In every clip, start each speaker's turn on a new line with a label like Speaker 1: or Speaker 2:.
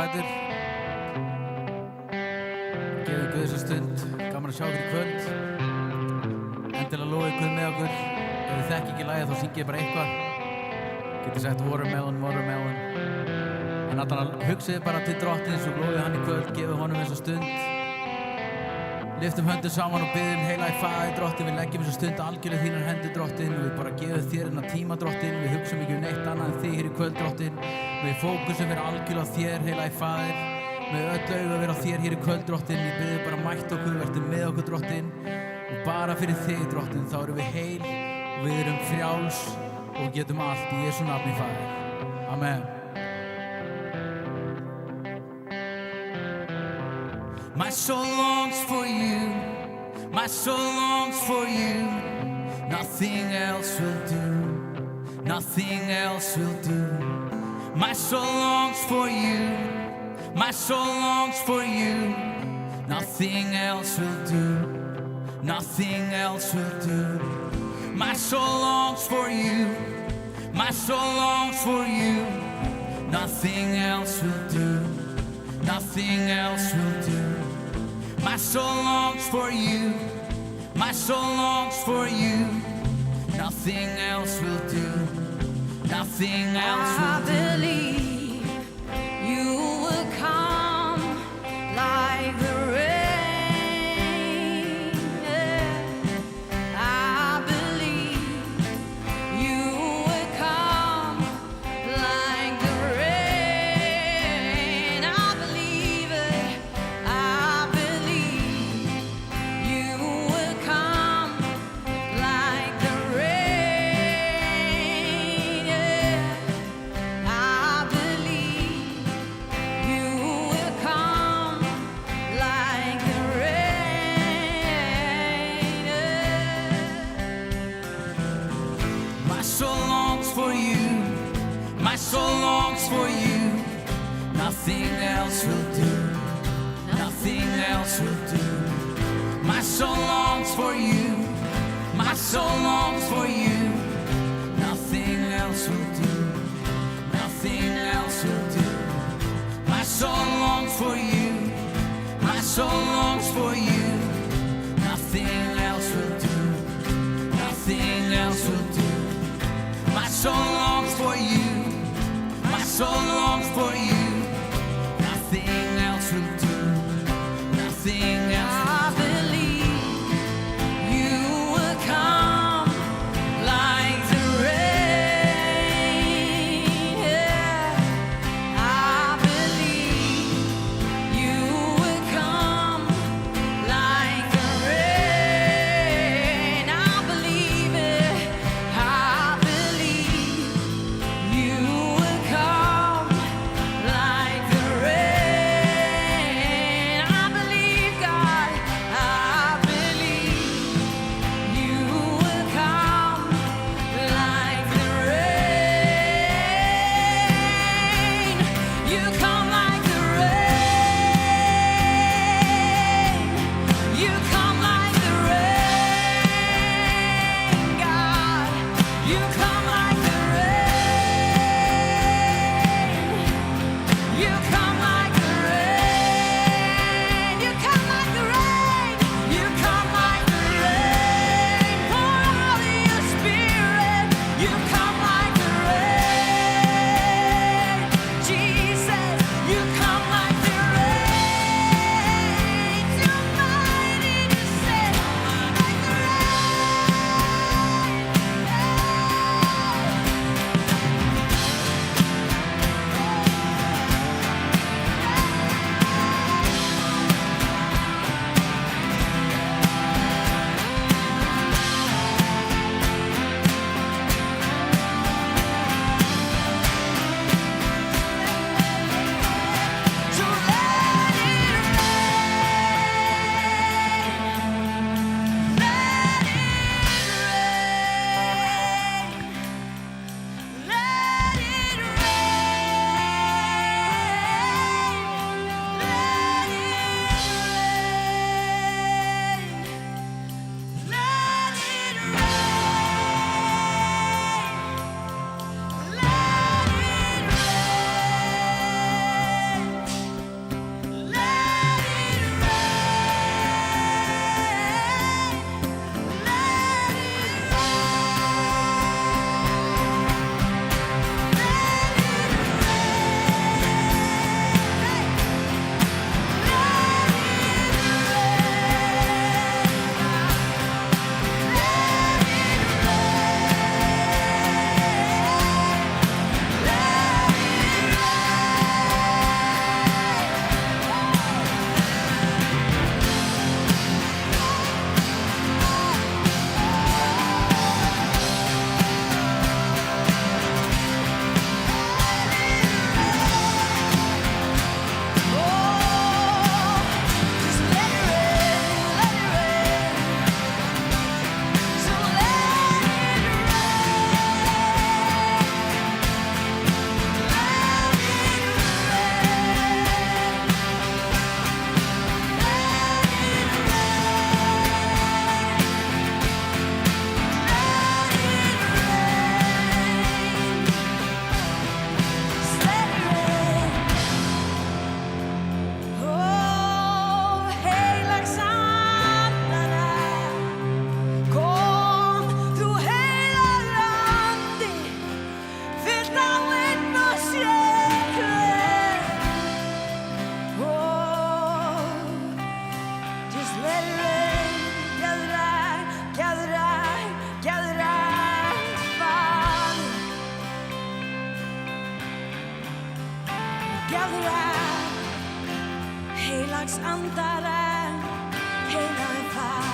Speaker 1: fætur. Gefum Guð þessa stund. Gaman að sjá ykkur í kvöld. Endilega lofið Guð með okkur. Ef þið þekki ekki lagið þá syngið bara eitthvað. Getið sagt watermelon, watermelon. En allan hugsið bara til drottins og lofið hann í kvöld. Gefið honum þessa stund. Lyftum höndur saman og biðjum heilagi Faðir drottin, við leggjum þessa stund algjörlega þínar hendur drottin, við bara gefum þér þennan tíma drottin, við hugsum ekki neitt annað en þig hér í kvöld drottin, við fókusum vera algjörlega á þér heilagi Faðir, með öll augu að vera á þér hér í kvöld drottin, við biðjum bara mætt okkur, verður með okkur drottin og bara fyrir þig drottin, þá erum við heil og við erum frjáls og getum allt í Jesú nafni Faðir. Amen. My soul longs for you, my soul longs for you. Nothing else will do, nothing else will do. My soul longs for you, my soul longs for you. Nothing else will do, nothing else will do. My soul longs for you, my soul longs for you. Nothing else will do, nothing else will do. My soul longs for you, my soul longs for you. Nothing else will do, nothing else will do.
Speaker 2: I believe you will come like the rain. I believe you will come like the rain. I believe it. I believe you will come like the rain. I believe you will come like the rain.
Speaker 1: My soul longs for you, my soul longs for you. Nothing else will do, nothing else will do. My soul longs for you, my soul longs for you. Nothing else will do, nothing else will do. My soul longs for you, my soul longs for you. Nothing else will do, nothing else will do. My soul longs for you, my soul longs for you. Nothing else will do, nothing else will do.
Speaker 2: I believe you will come like the rain. I believe you will come like the rain. I believe it. I believe you will come like the rain. I believe, God, I believe you will come like the rain. You come like the rain. You come like the rain, God. You come like the rain. You come like the rain. You come like the rain. You come like the rain. Pour out your spirit. You come like the rain. Jesus, you come like the rain. Too mighty to save, like the rain. sjálfur heilags andar heilagur far.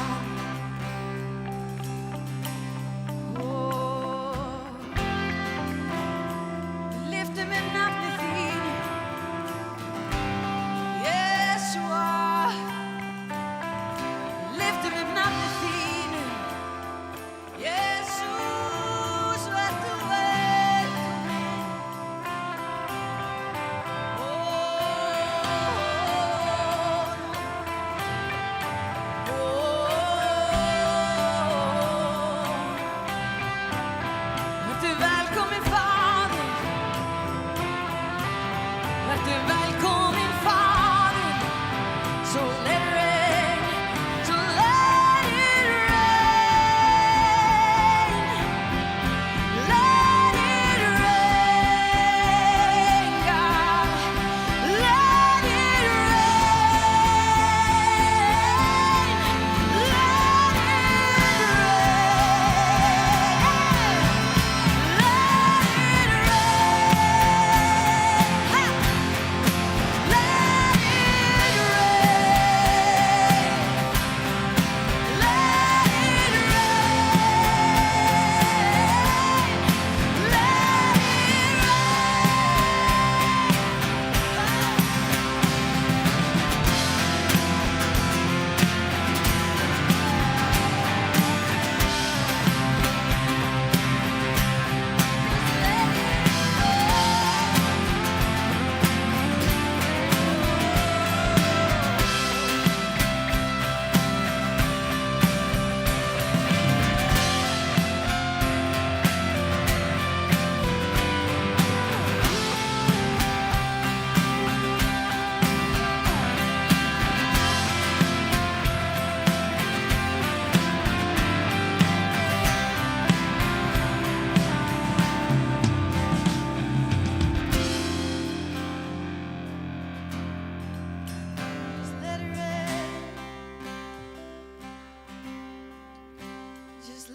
Speaker 2: Lyftum upp nafni þínu, Jesúa. Lyftum upp nafni þínu, Jesús, vertu velkominn. Vertu velkominn, Faðir. Vertu velkominn, Faðir. So let it rain, so let it rain. Let it rain, God. Let it rain.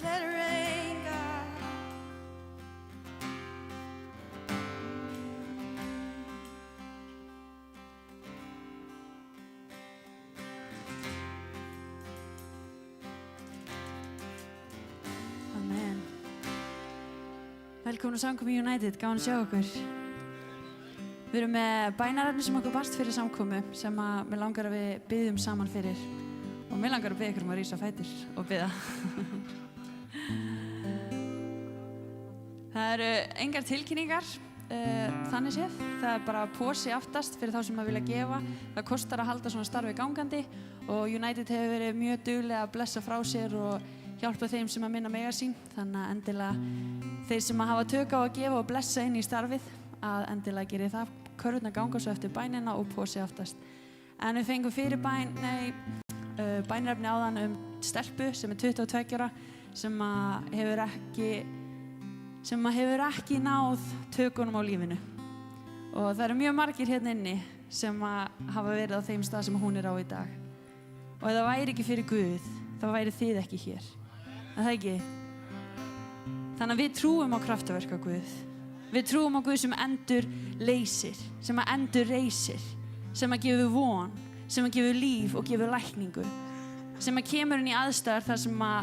Speaker 2: Let it rain, God. Amen. Velkomin á samkomu United, gaman að sjá okkur. Við erum með bænarefni sem okkur barst fyrir samkomu sem að mér langar að við biðjum saman fyrir. Og mér langar að biðja ykkur að rísa á fætur og biðja. Það eru engar tilkynningar þannig séð. Það er bara posi aftast fyrir þá sem að vilja gefa. Það kostar að halda svona starfi gangandi og United hefur verið mjög duglega að blessa frá sér og hjálpa þeim sem að minna mega sín. Þannig að endilega þeir sem að hafa tök á að gefa og blessa inn í starfið að endilega geri það. Körfurnar ganga svo eftir bænina og posi aftast. En við fengum fyrir bænarefni áðan stelpu sem er 22 ára sem hefur ekki náð tökunum á lífinu. Og það eru mjög margir hérna inni sem hafa verið á þeim stað sem hún er á í dag. Og ef það væri ekki fyrir Guð, þá væri þið ekki hér. Er það ekki? Þannig að við trúum á kraftaverk á Guð. Við trúum á Guð sem endur leysir, sem að endur reysir, sem að gefur von, sem að gefur líf og gefur lækningu, sem að kemur inn í aðstæður þar sem að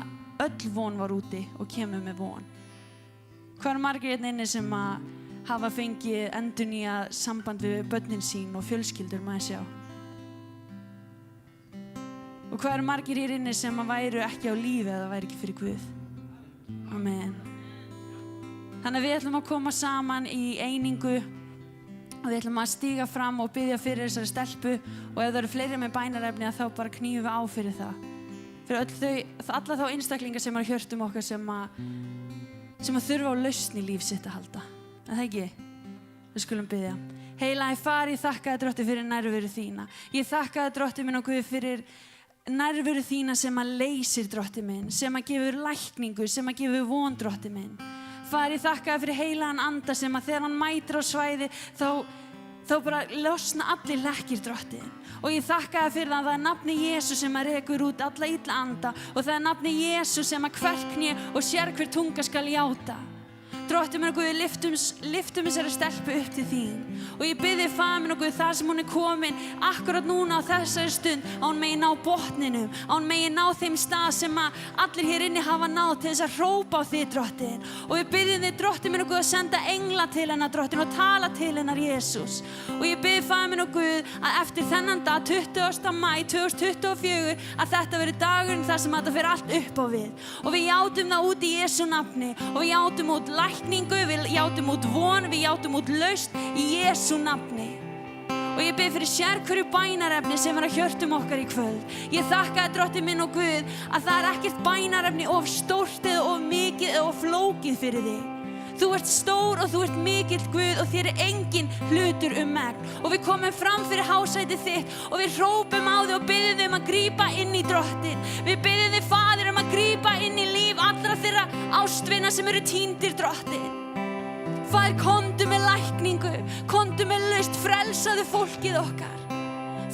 Speaker 2: öll von var úti og kemur með von. Hvað eru margir hérna inni sem að hafa fengið endurnýjað samband við börnin sín og fjölskyldur, maður sjá? Og hvað eru margir hér inni sem að væru ekki á lífi eða væri ekki fyrir Guð? Amen. Þannig að við ætlum að koma saman í einingu og við ætlum að stíga fram og biðja fyrir þessari stelpu og ef það eru fleiri með bænarefni þá bara knýjum við á fyrir það. Fyrir alla þá einstaklingar sem eru hjörtum okkar sem að þurfa á lausn í líf sitt að halda. Er það ekki? Við skulum biðja. Heilagi Far, ég þakka þér Drottinn fyrir nærveru þína. Ég þakka þér Drottinn minn og Guð fyrir nærveru þína sem að leysir Drottinn minn, sem að gefur lækningu, sem að gefur von Drottinn minn. Far, ég þakka þér fyrir heilagan anda sem að þegar hann mætir á svæði þá bara losna allir lekkir Drottinn. Og ég þakka þér fyrir það er nafni Jesú sem að rekur út alla illa anda og það er nafni Jesú sem að hvert kné og sérhver tunga skal játa. Drottinn minn og Guð, lyftum þessari stelpu upp til þín. Og ég bið þig, Faðir minn og Guð, þar sem hún komin akkurat núna á þessari stund, að hún megi ná botninum, að hún megi ná þeim stað sem að allir hér inni hafa náð til þess að hrópa á þig, Drottinn. Og við biðjum þig, Drottinn minn og Guð, að senda engla til hennar, Drottinn, og tala til hennar, Jesús. Og ég bið, Faðir minn og Guð, að eftir þennan dag, 20. maí 2024, að þetta veri dagurinn þar sem þetta fyrir allt upp á við. Og við játum það út í Jesú nafni, og við játum út lækningu, við játum út von, við játum út lausn í Jesú nafni. Og ég bið fyrir sérhverju bænarefni sem er að hjörtum okkar í kvöld. Ég þakka þér, Drottinn minn og Guð, að það er ekkert bænarefni of stórt eða of mikið eða of flókið fyrir þig. Þú ert stór og þú ert mikill Guð og þér er engin hlutur megn. Og við komum fram fyrir hásætið þitt og við hrópum á þig og biðjum þig að grípa inn í, Drottinn. Við biðjum þig, Faðir, að grípa inn í líf allra þeirra ástvina sem eru týndir, Drottinn. Faðir, komdu með lækningu, komdu með lausn, frelsaðu fólkið okkar,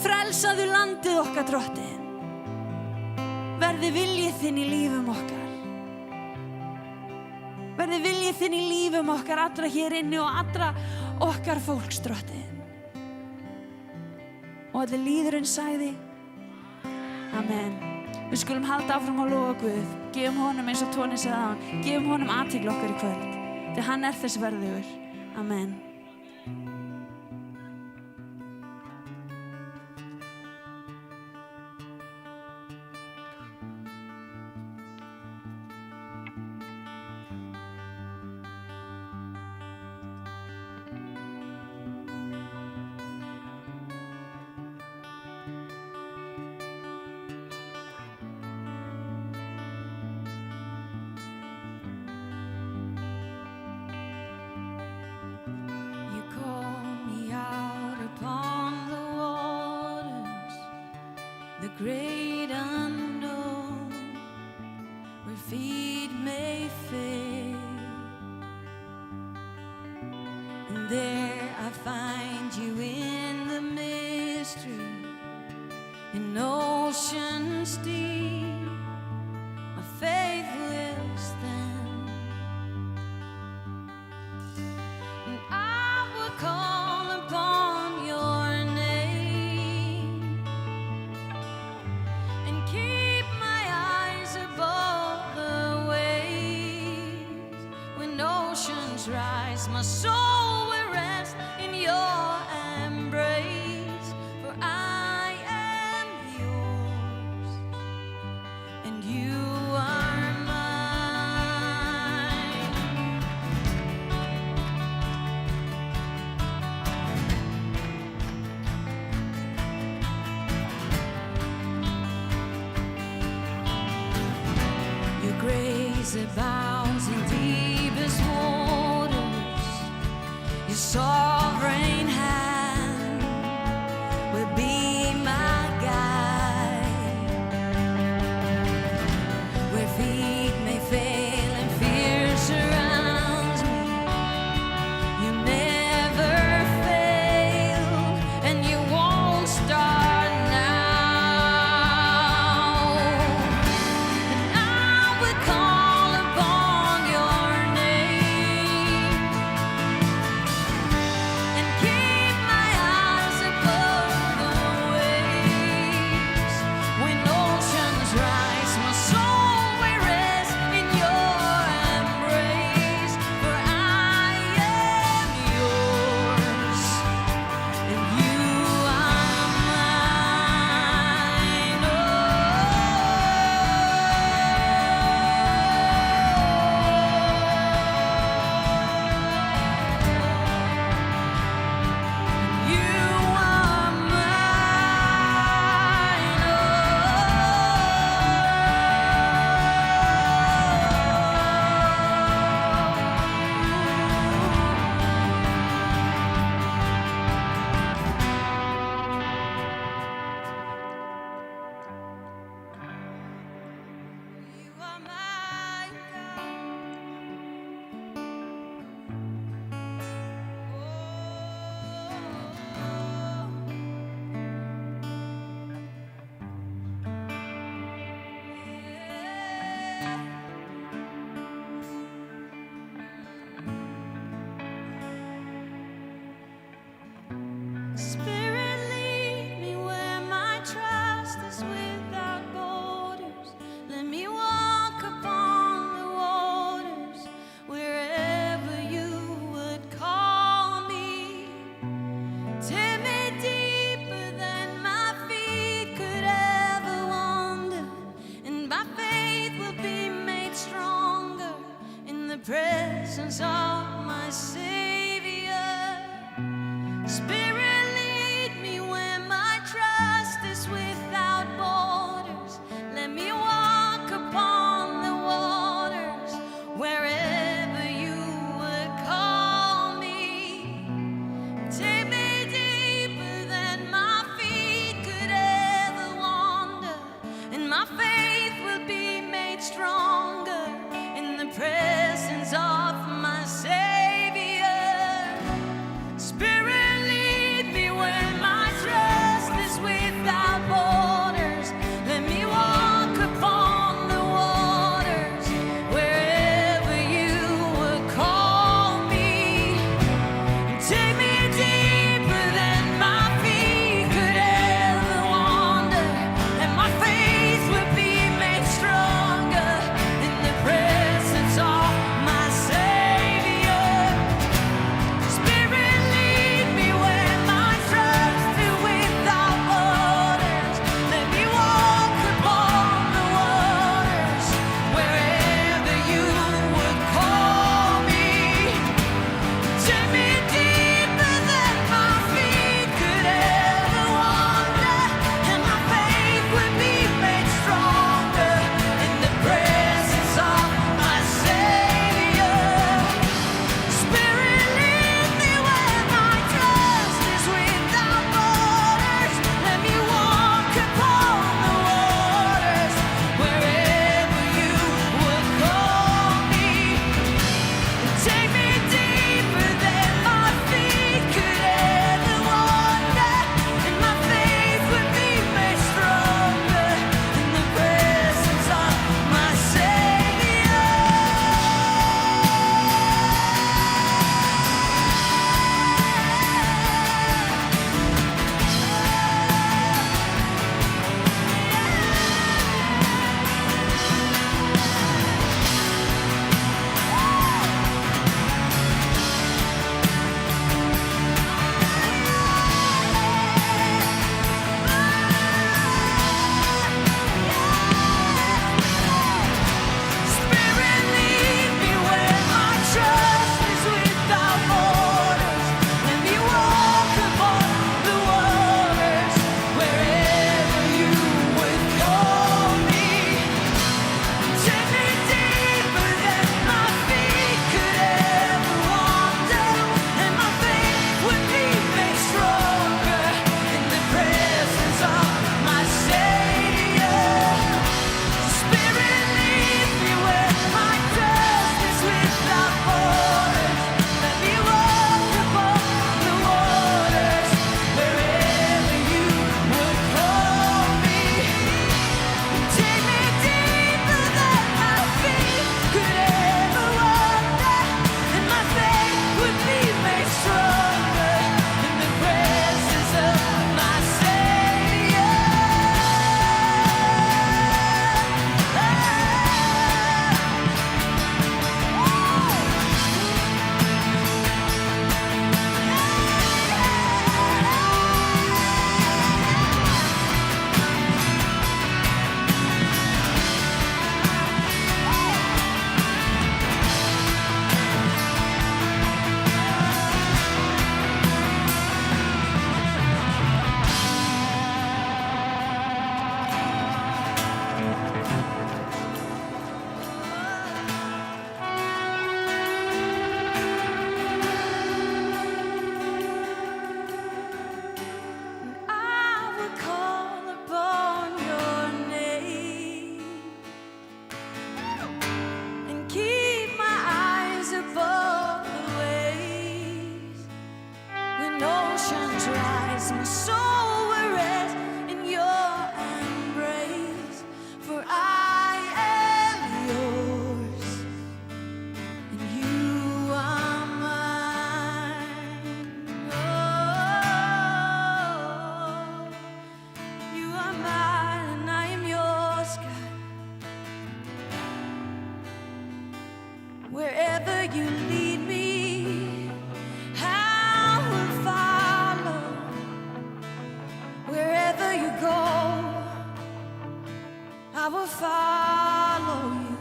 Speaker 2: frelsaðu landið okkar, Drottinn. Verði viljið þinn í lífum okkar. Verði viljið þinn í lífum okkar, allra hér inni og allra okkar fólks, Drottinn. Og allir líðurinn sagði, Amen. Við skulum halda áfram að lofa Guð, gefum honum eins og Tóni sagði áðan, gefum honum athygli okkar í kvöld. Því hann er þess verðugur. Amen.
Speaker 3: Great unknown, where feet may fail, and there I find you in the mystery, in oceans deep, my faith will stand, and I will call upon your keep my eyes above the waves. When oceans rise, my soul will rest in your embrace. For I am yours, and you are mine. Your grace abounds in deepest waters. Your sovereign hand will be my guide. Where feet may fail and fear surrounds me, you never failed and you won't start now. And I will call upon presence of my Savior. Spirit, lead me where my trust is without borders. Let me walk upon the waters wherever you would call me. Take me deeper than my feet could ever wander, and my faith will be made stronger in the presence of my Savior. Spirit, lead me where my trust is without borders. Let me walk upon the waters wherever you would call me. Take me deeper than my feet could ever wander, and my faith would be made stronger in the presence of my Savior. Spirit, lead me where my trust is without borders. Let me walk upon the waters wherever you would call me. Take me deeper than my feet could ever wander, and my faith would be made stronger in the presence of my Savior. Spirit, lead me where my trust is without borders. Let me walk upon the waters wherever you would call me. Take me deeper than my feet could ever wander, and my faith would be made stronger in the presence of my Savior. Spirit, lead me where my trust is without borders. Let me walk upon the waters wherever you would call me. Take me deeper than my feet could ever wander, and my faith would be made stronger in the presence of my Savior. Spirit, lead me where my trust is without borders. Let me walk upon the waters wherever you would call me. Take me deeper than my feet could ever wander, and my faith would be made stronger in the presence of my Savior. I will call upon your name and keep my eyes above the waves. When oceans rise, my soul will rest in your embrace. For I am yours, and you are mine. Oh, you are mine, and I am yours, God. Wherever you lead me, I will follow. Wherever you go, I will follow you.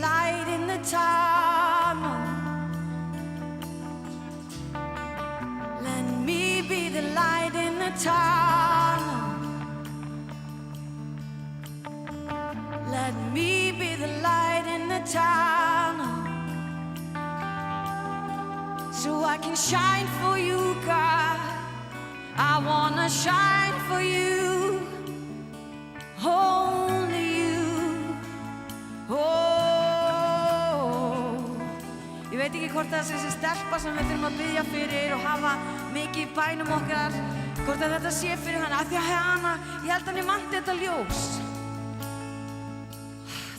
Speaker 2: light in the tunnel. Let me be the light in the tunnel. Let me be the light in the tunnel. So I can shine for you, God. I wanna shine for you. Only you. Oh. Ég veit ekki hvort það sé þessi stelpa sem við þurfum að biðja fyrir og hafa mikið í bænum okkar, hvort að þetta sé fyrir hana, af því að hana, ég held að henni vanti þetta ljós.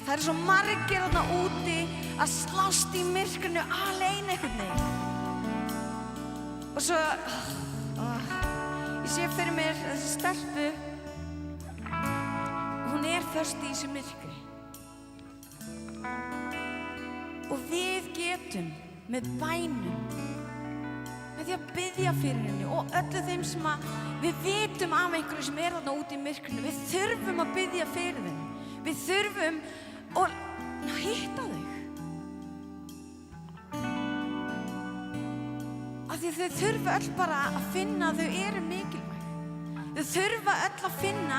Speaker 2: Það eru svo margir þarna úti að slást í myrkrinu alein einhvern veginn. Og svo, ég sé fyrir mér þessi stelpu, hún föst í þessu myrkri. Og við getum með bænum, með því að biðja fyrir henni og öllu þeim sem að við vitum af einhverju sem þarna úti í myrkrinu, við þurfum að biðja fyrir þeim. Við þurfum að hitta þau. Af því þau þurfa öll bara að finna að þau eru mikilvæg. Þau þurfa öll að finna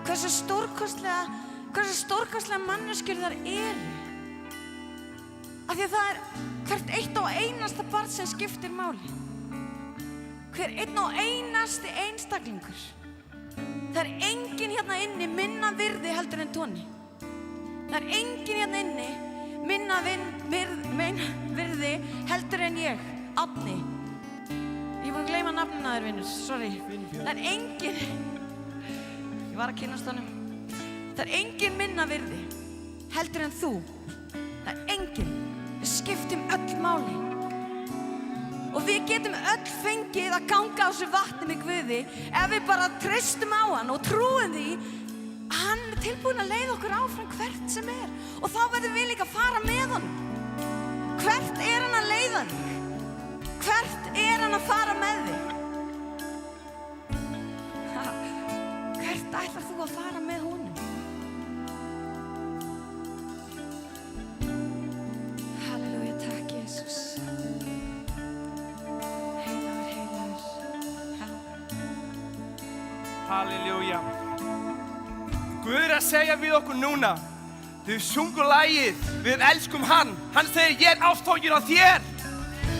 Speaker 2: hversu stórkostlega manneskjur þar eru. Af því að það hvert eitt og einasta barn sem skiptir máli. Hver einn og einasti einstaklingur. Það enginn hérna inni minna virði heldur en Toni. Það enginn hérna inni minna virði heldur en ég, Árni. Ég er búin að gleyma nafninu að þér, vinnur, sorry. Það enginn, ég var að kynnast honum. Það enginn minna virði heldur en þú. Það enginn, við skiptum öll máli. Og við getum öll fengið að ganga á þessu vatni með Guði ef við bara treystum á hann og trúum því að hann er tilbúinn að leiða okkur áfram hvert sem er. Og þá verðum við líka að fara með honum. Hvert er hann að leiða þig? Hvert er hann að fara með þig? Hvert ætlar þú að fara með honum? Halleluja, takk Jesus.
Speaker 4: Halleluja. Guð er að segja við okkur núna. Þau sungu lagið, við elskum hann. Hann segir, ég er ástfanginn á þér.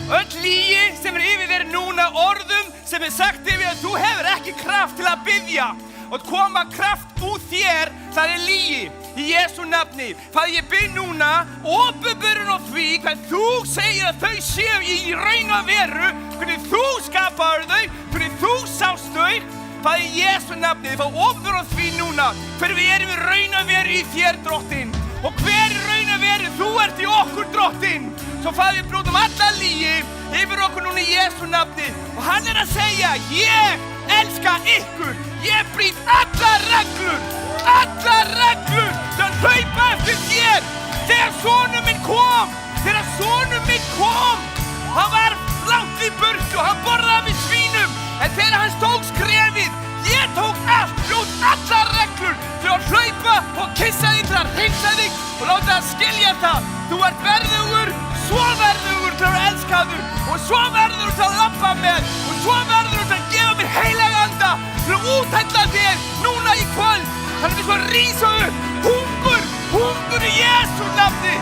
Speaker 4: Öll lygi sem yfir þér núna, orðum sem sagt yfir að þú hefur ekki kraft til að biðja. Og koma kraft úr þér, það lygi. Í Jesú nafni. Faðir, ég bið núna, opinberun á því hvað þú segir að þau séu í raun og veru, hvernig þú skapaðir þau, hvernig þú sást þau. Faðir, í Jesú nafni, fá opinberun á því núna, hver við erum í raun og veru í þér, Drottinn. Og hver í raun og veru þú ert í okkur, Drottinn. Svo faðir, við brotum alla lygi yfir okkur núna í Jesú nafni. Og hann er að segja, ég elska ykkur. Ég brýt allar reglur sem hlaupa eftir þér. Þegar sonur minn kom, hann var langt í burtu, hann borðaði með svínum. En þegar hann tók skrefið, ég tók allar reglur til að hlaupa og kissa þig, til að hreinsa þig og láta það skilja það. Þú ert verðugur, svo verðugur til að elska þig og svo verðugur til að labba með og svo verðugur til að gefa mér heilaga anda til að úthella þér núna í kvöld. Þannig við svo rísa upp hungur í Jesú nafni.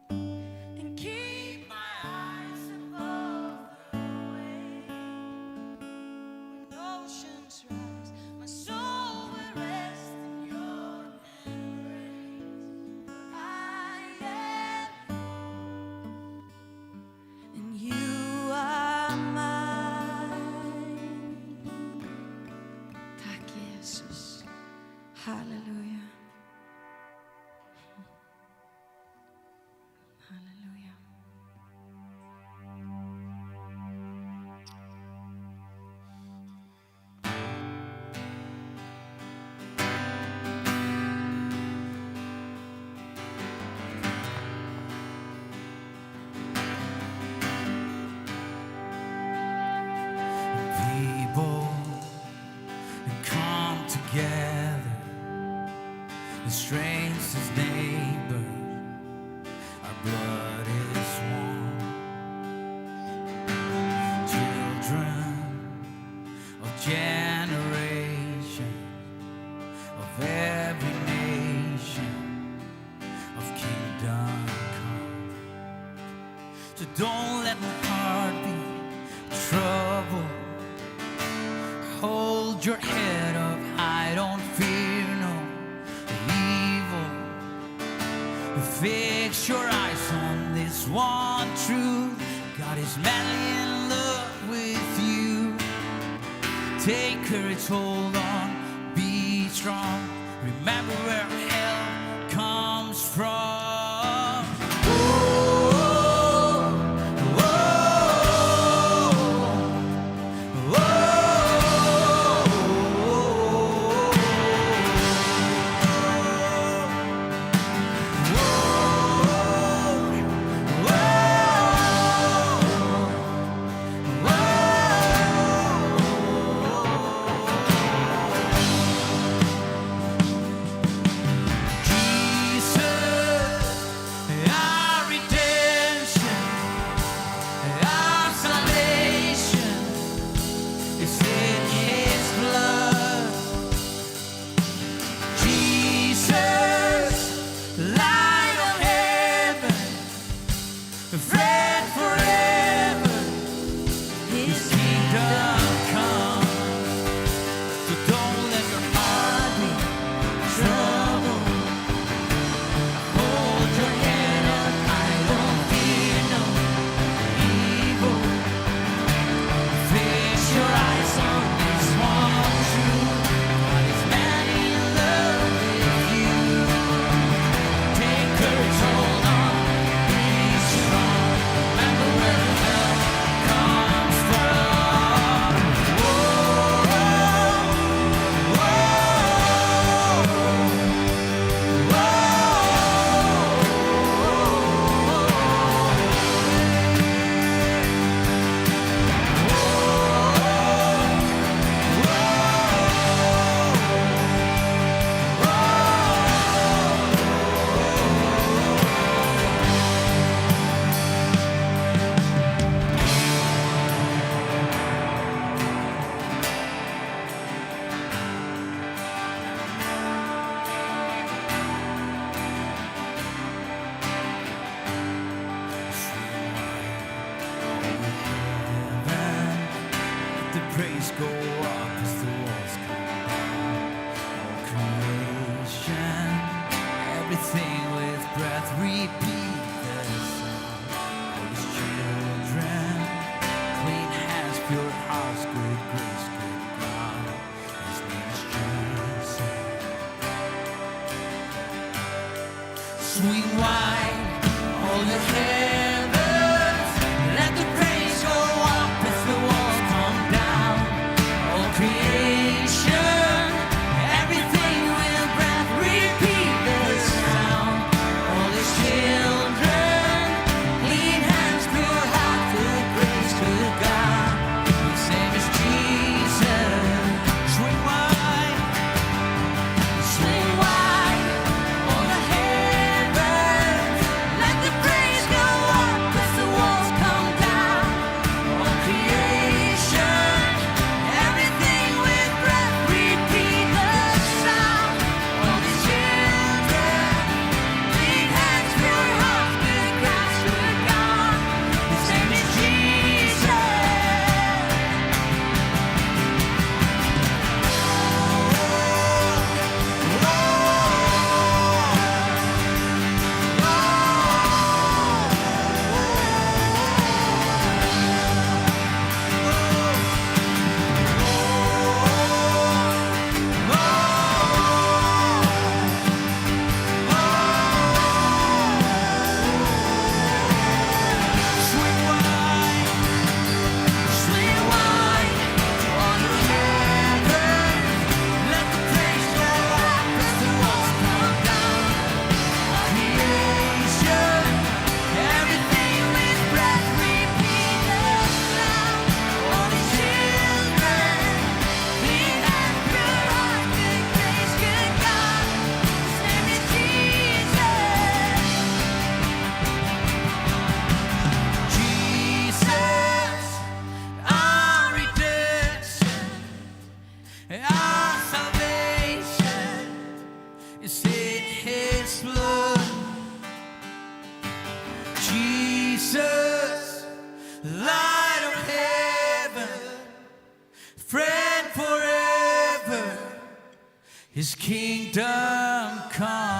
Speaker 2: and keep my eyes above the waves. When oceans rise, my soul will rest in your embrace. I am, and you are mine. Tack Jesus. Halleluja. Halleluja.
Speaker 1: People come together, the strangers, neighbors, our blood is one. Children of generation, of every nation, of kingdom come. So don't let my heart be troubled. Hold your head up high, don't fear no evil. Fix your eyes on this one truth. God is madly in love with you. Take courage, hold on, be strong. Remember where help comes from. Praise go up as the walls come down. All creation, everything with breath, repeat the sound. All His children, clean hands, pure hearts, good grace, good God. His name is Jesus. Swing wide, all your heavens, let the praise go up as the walls come down. All creation, everything with breath, repeat the sound. All His children. Jesus, light of heaven, friend forever, His kingdom come.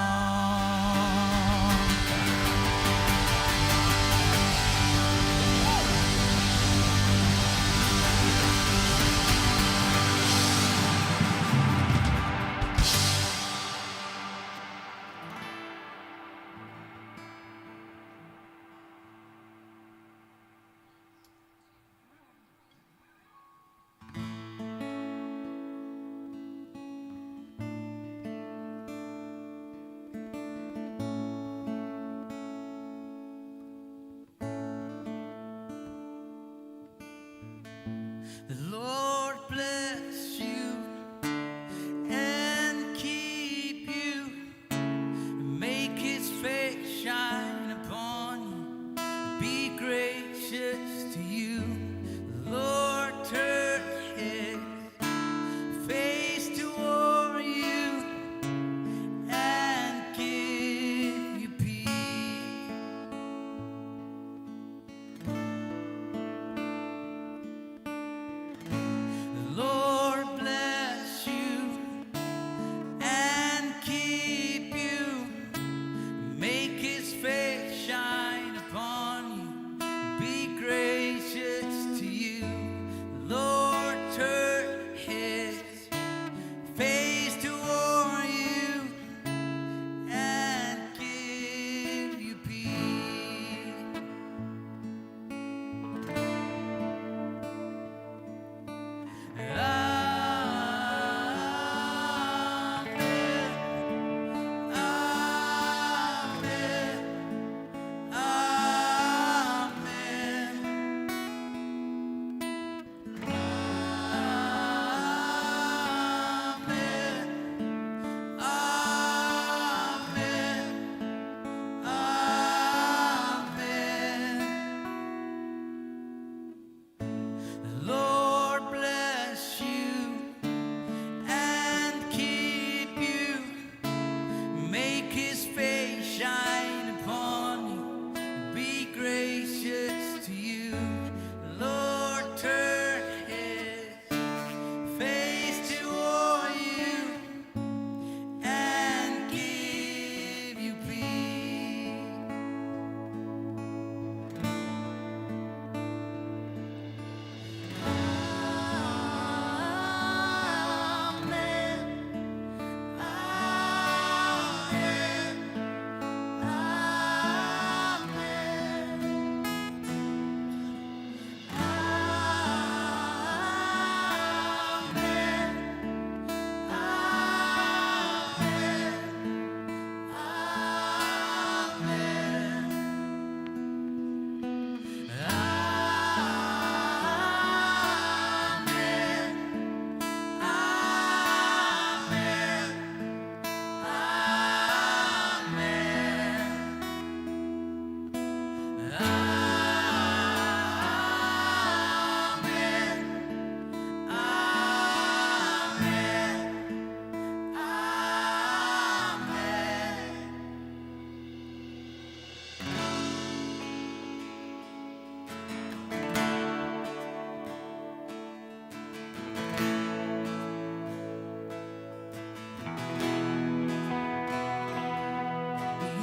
Speaker 1: The Lord bless you and keep you, and make His face shine upon you, be gracious to you. The Lord turn His face toward you and give you peace. The Lord bless you and keep you, make His face shine upon you, be gracious to you. The Lord turn His face toward you and give you peace. The Lord bless you and keep you, make His face shine upon you, be gracious to you. The Lord turn His face toward you and give you peace.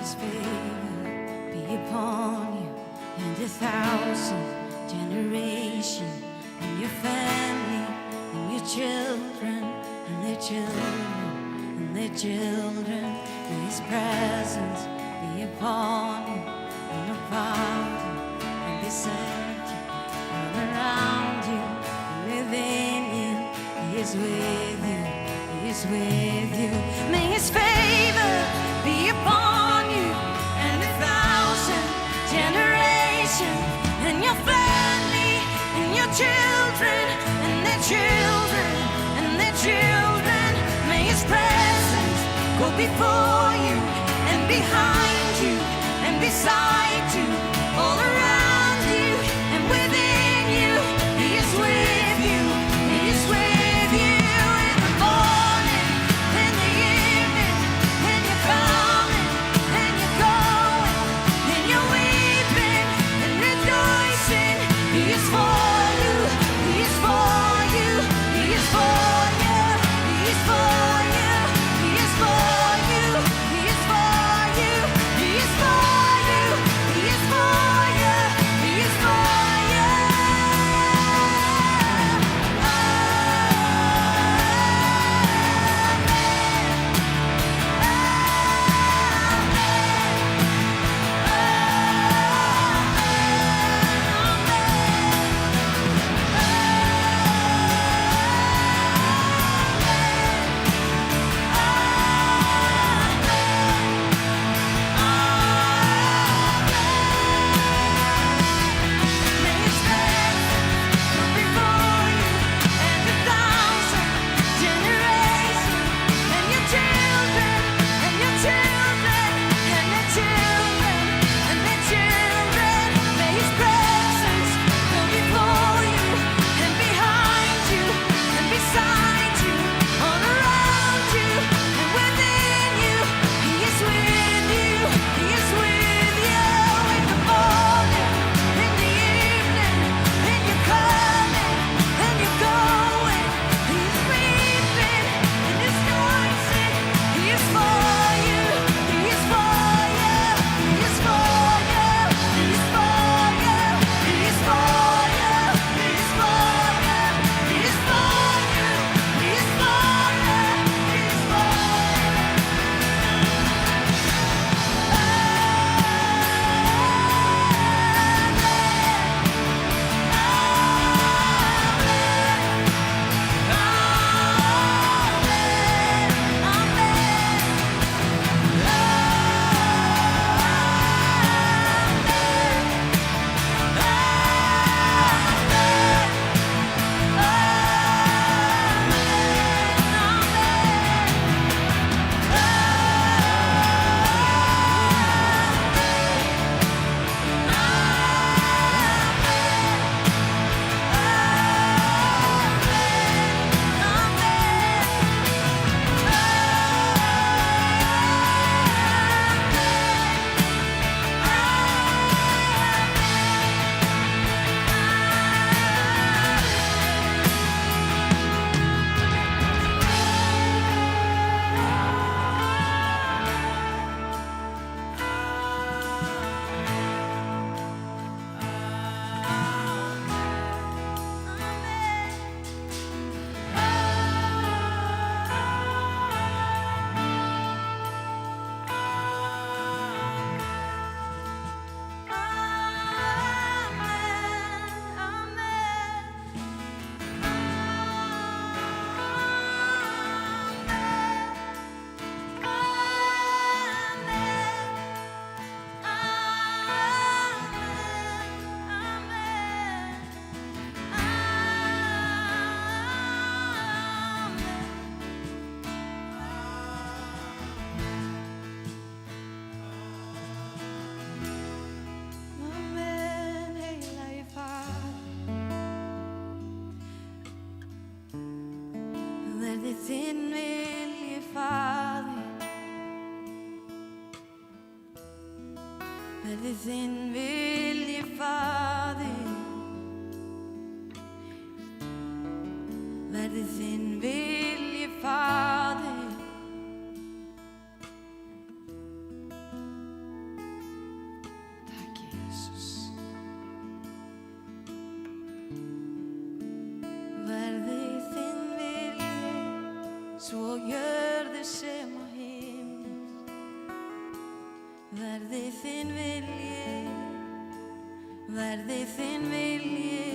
Speaker 2: His favor be upon you and 1,000 generations, and your family, and your children, and their children, and their children. May His presence be upon you and about you, and beside you, and around you, and within you. He is with you, He is with you. May His favor be upon you and 1,000 generations, and your family, and your children, and their children, and their children. May His presence go before you and behind you and beside you, all around you and within you. He is with you, He is with you. In the morning, in the evening, when you're coming and you're going, and you're weeping and verði þinn vilji, Faðir, verði þinn vilji, Faðir. Takk, Jesús. Verði þinn vilji, svo á jörðu sem á himni. Verði þinn vilji, verði þinn vilji,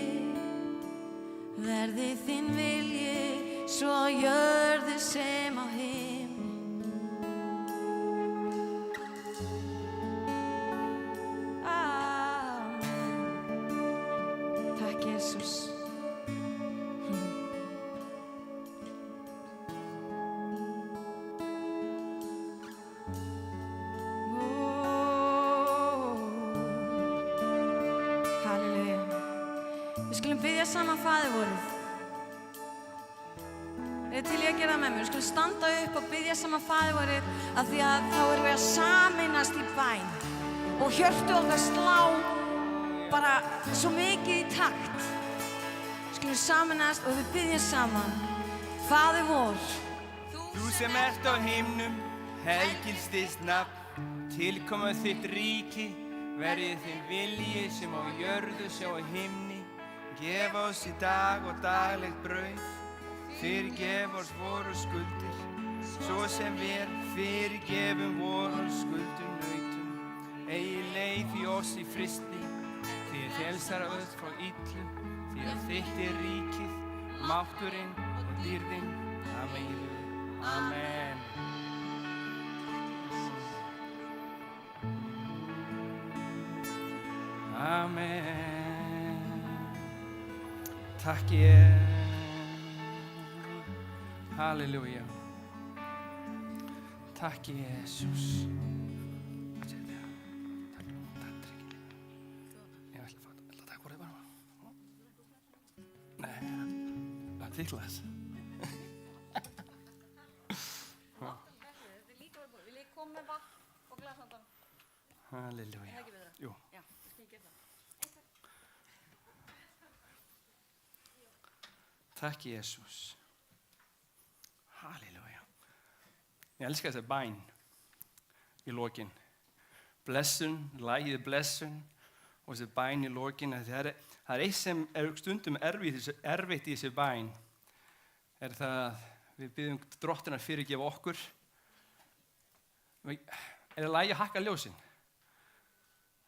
Speaker 2: verði þinn vilji, svo á jörðu sem á himni. Amen. Takk, Jesús. Halleluja. Við skulum biðja saman Faðirvorið. Til ég að gera það með mér. Við skulum standa upp og biðja saman Faðirvorið, af því að þá erum við að sameinast í bæn og hjörtu okkar slá bara svo mikið í takt. Við skulum sameinast og við biðjum saman. Faðir vor,
Speaker 4: Þú sem ert á himnum, helgist þitt nafn, tilkomið þitt ríki, verði þinn vilji sem á jörðu sem á himni. Gef oss í dag og daglegt brauð, fyrirgef oss voru skuldir, svo sem við fyrirgefum voru skuldunautum. Eigi leið í oss í frysti, því frelsar öll frá illu, því að þitt ríkið, mátturinn og dýrðin, amen. Amen. Amen. Takk Halleluja. Takk Jesús. Ég ætla að taka orðið bara. Nei, það tiklaðis.
Speaker 2: vil ég koma með vatn og glas handa?
Speaker 4: Halleluja. Jú.
Speaker 2: Já, skal ég gera það.
Speaker 4: Takk Jesús. Halleluja. Ég elska þessa bæn í lokin. Blessun, lagið blessun og þessi bæn í lokin. Það er eitt sem er stundum erfitt í þessi bæn. Er það að við byggjum drottin að fyrirgefa okkur. Er það lagi að hakka ljósin?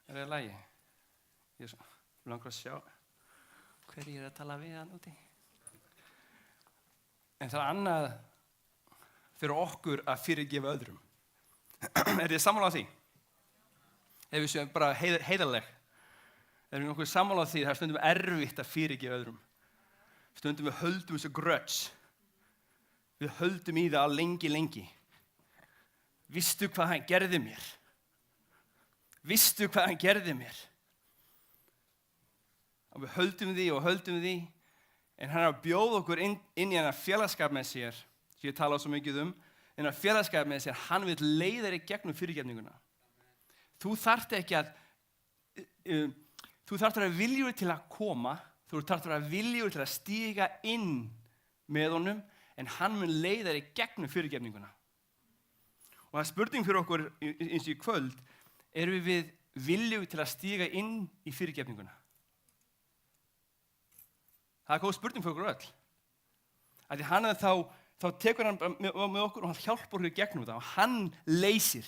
Speaker 4: Er það lagi? Ég langar að sjá hver ég er að tala við hann úti. En það er annað fyrir okkur að fyrirgefa öðrum. Er þið sammála á því? Ef við séum bara heiðarleg. Er við nokkuð sammála á því það er stundum erfitt að fyrirgefa öðrum. Stundum við höldum þessu grudge. Við höldum í það lengi. Vistu hvað hann gerði mér? Vistu hvað hann gerði mér? Og við höldum því og höldum því. En hann er að bjóða okkur inn í hennar félagskap með sér, sem ég tala svo mikið hennar félagskap með sér, hann vil leiða þér í gegnum fyrirgefninguna. Þú þarft ekki að, þú þarft að vera viljugur til að koma, þú þarft að vera viljugur til að stíga inn með honum, en hann mun leiða þér í gegnum fyrirgefninguna. Og það er spurning fyrir okkur eins og í kvöld, erum við viljugur til að stíga inn í fyrirgefninguna? Það er góð spurning fyrir okkur öll. Því hann þá tekur hann með okkur og hann hjálpar okkur í gegnum það og hann leysir.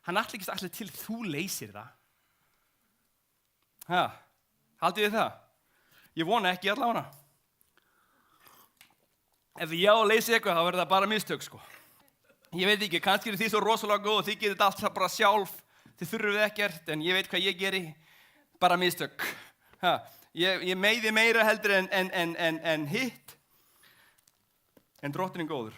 Speaker 4: Hann ætlar ekki allir til þú leysir það. Haldið þið það? Ég vona ekki allavega. Ef ég á að leysa eitthvað þá verður það bara mistök sko. Ég veit ekki, kannski eru þið svo rosalega góð og þið gerir þetta allt bara sjálf. Þið þurfið ekkert en ég veit hvað ég geri. Bara mistök. Ég meiði meira heldur en hitt. En drottinn er góður.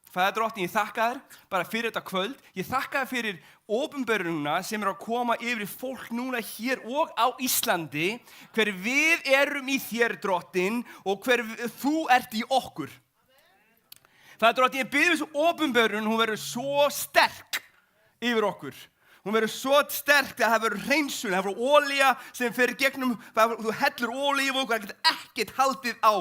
Speaker 4: Faðir drottinn, ég þakka þér bara fyrir þetta kvöld. Ég þakka þér fyrir opinberunina sem er að koma yfir fólk núna hér og á Íslandi. Hver við erum í þér drottinn og hver þú ert í okkur. Faðir drottinn, ég bið þessu opinberun, hún verður svo sterk yfir okkur. Hún verður svo sterk að það verður hreinsun, það verður olía sem fer gegnum, þú hellur olíu og það getur ekkert haldið á.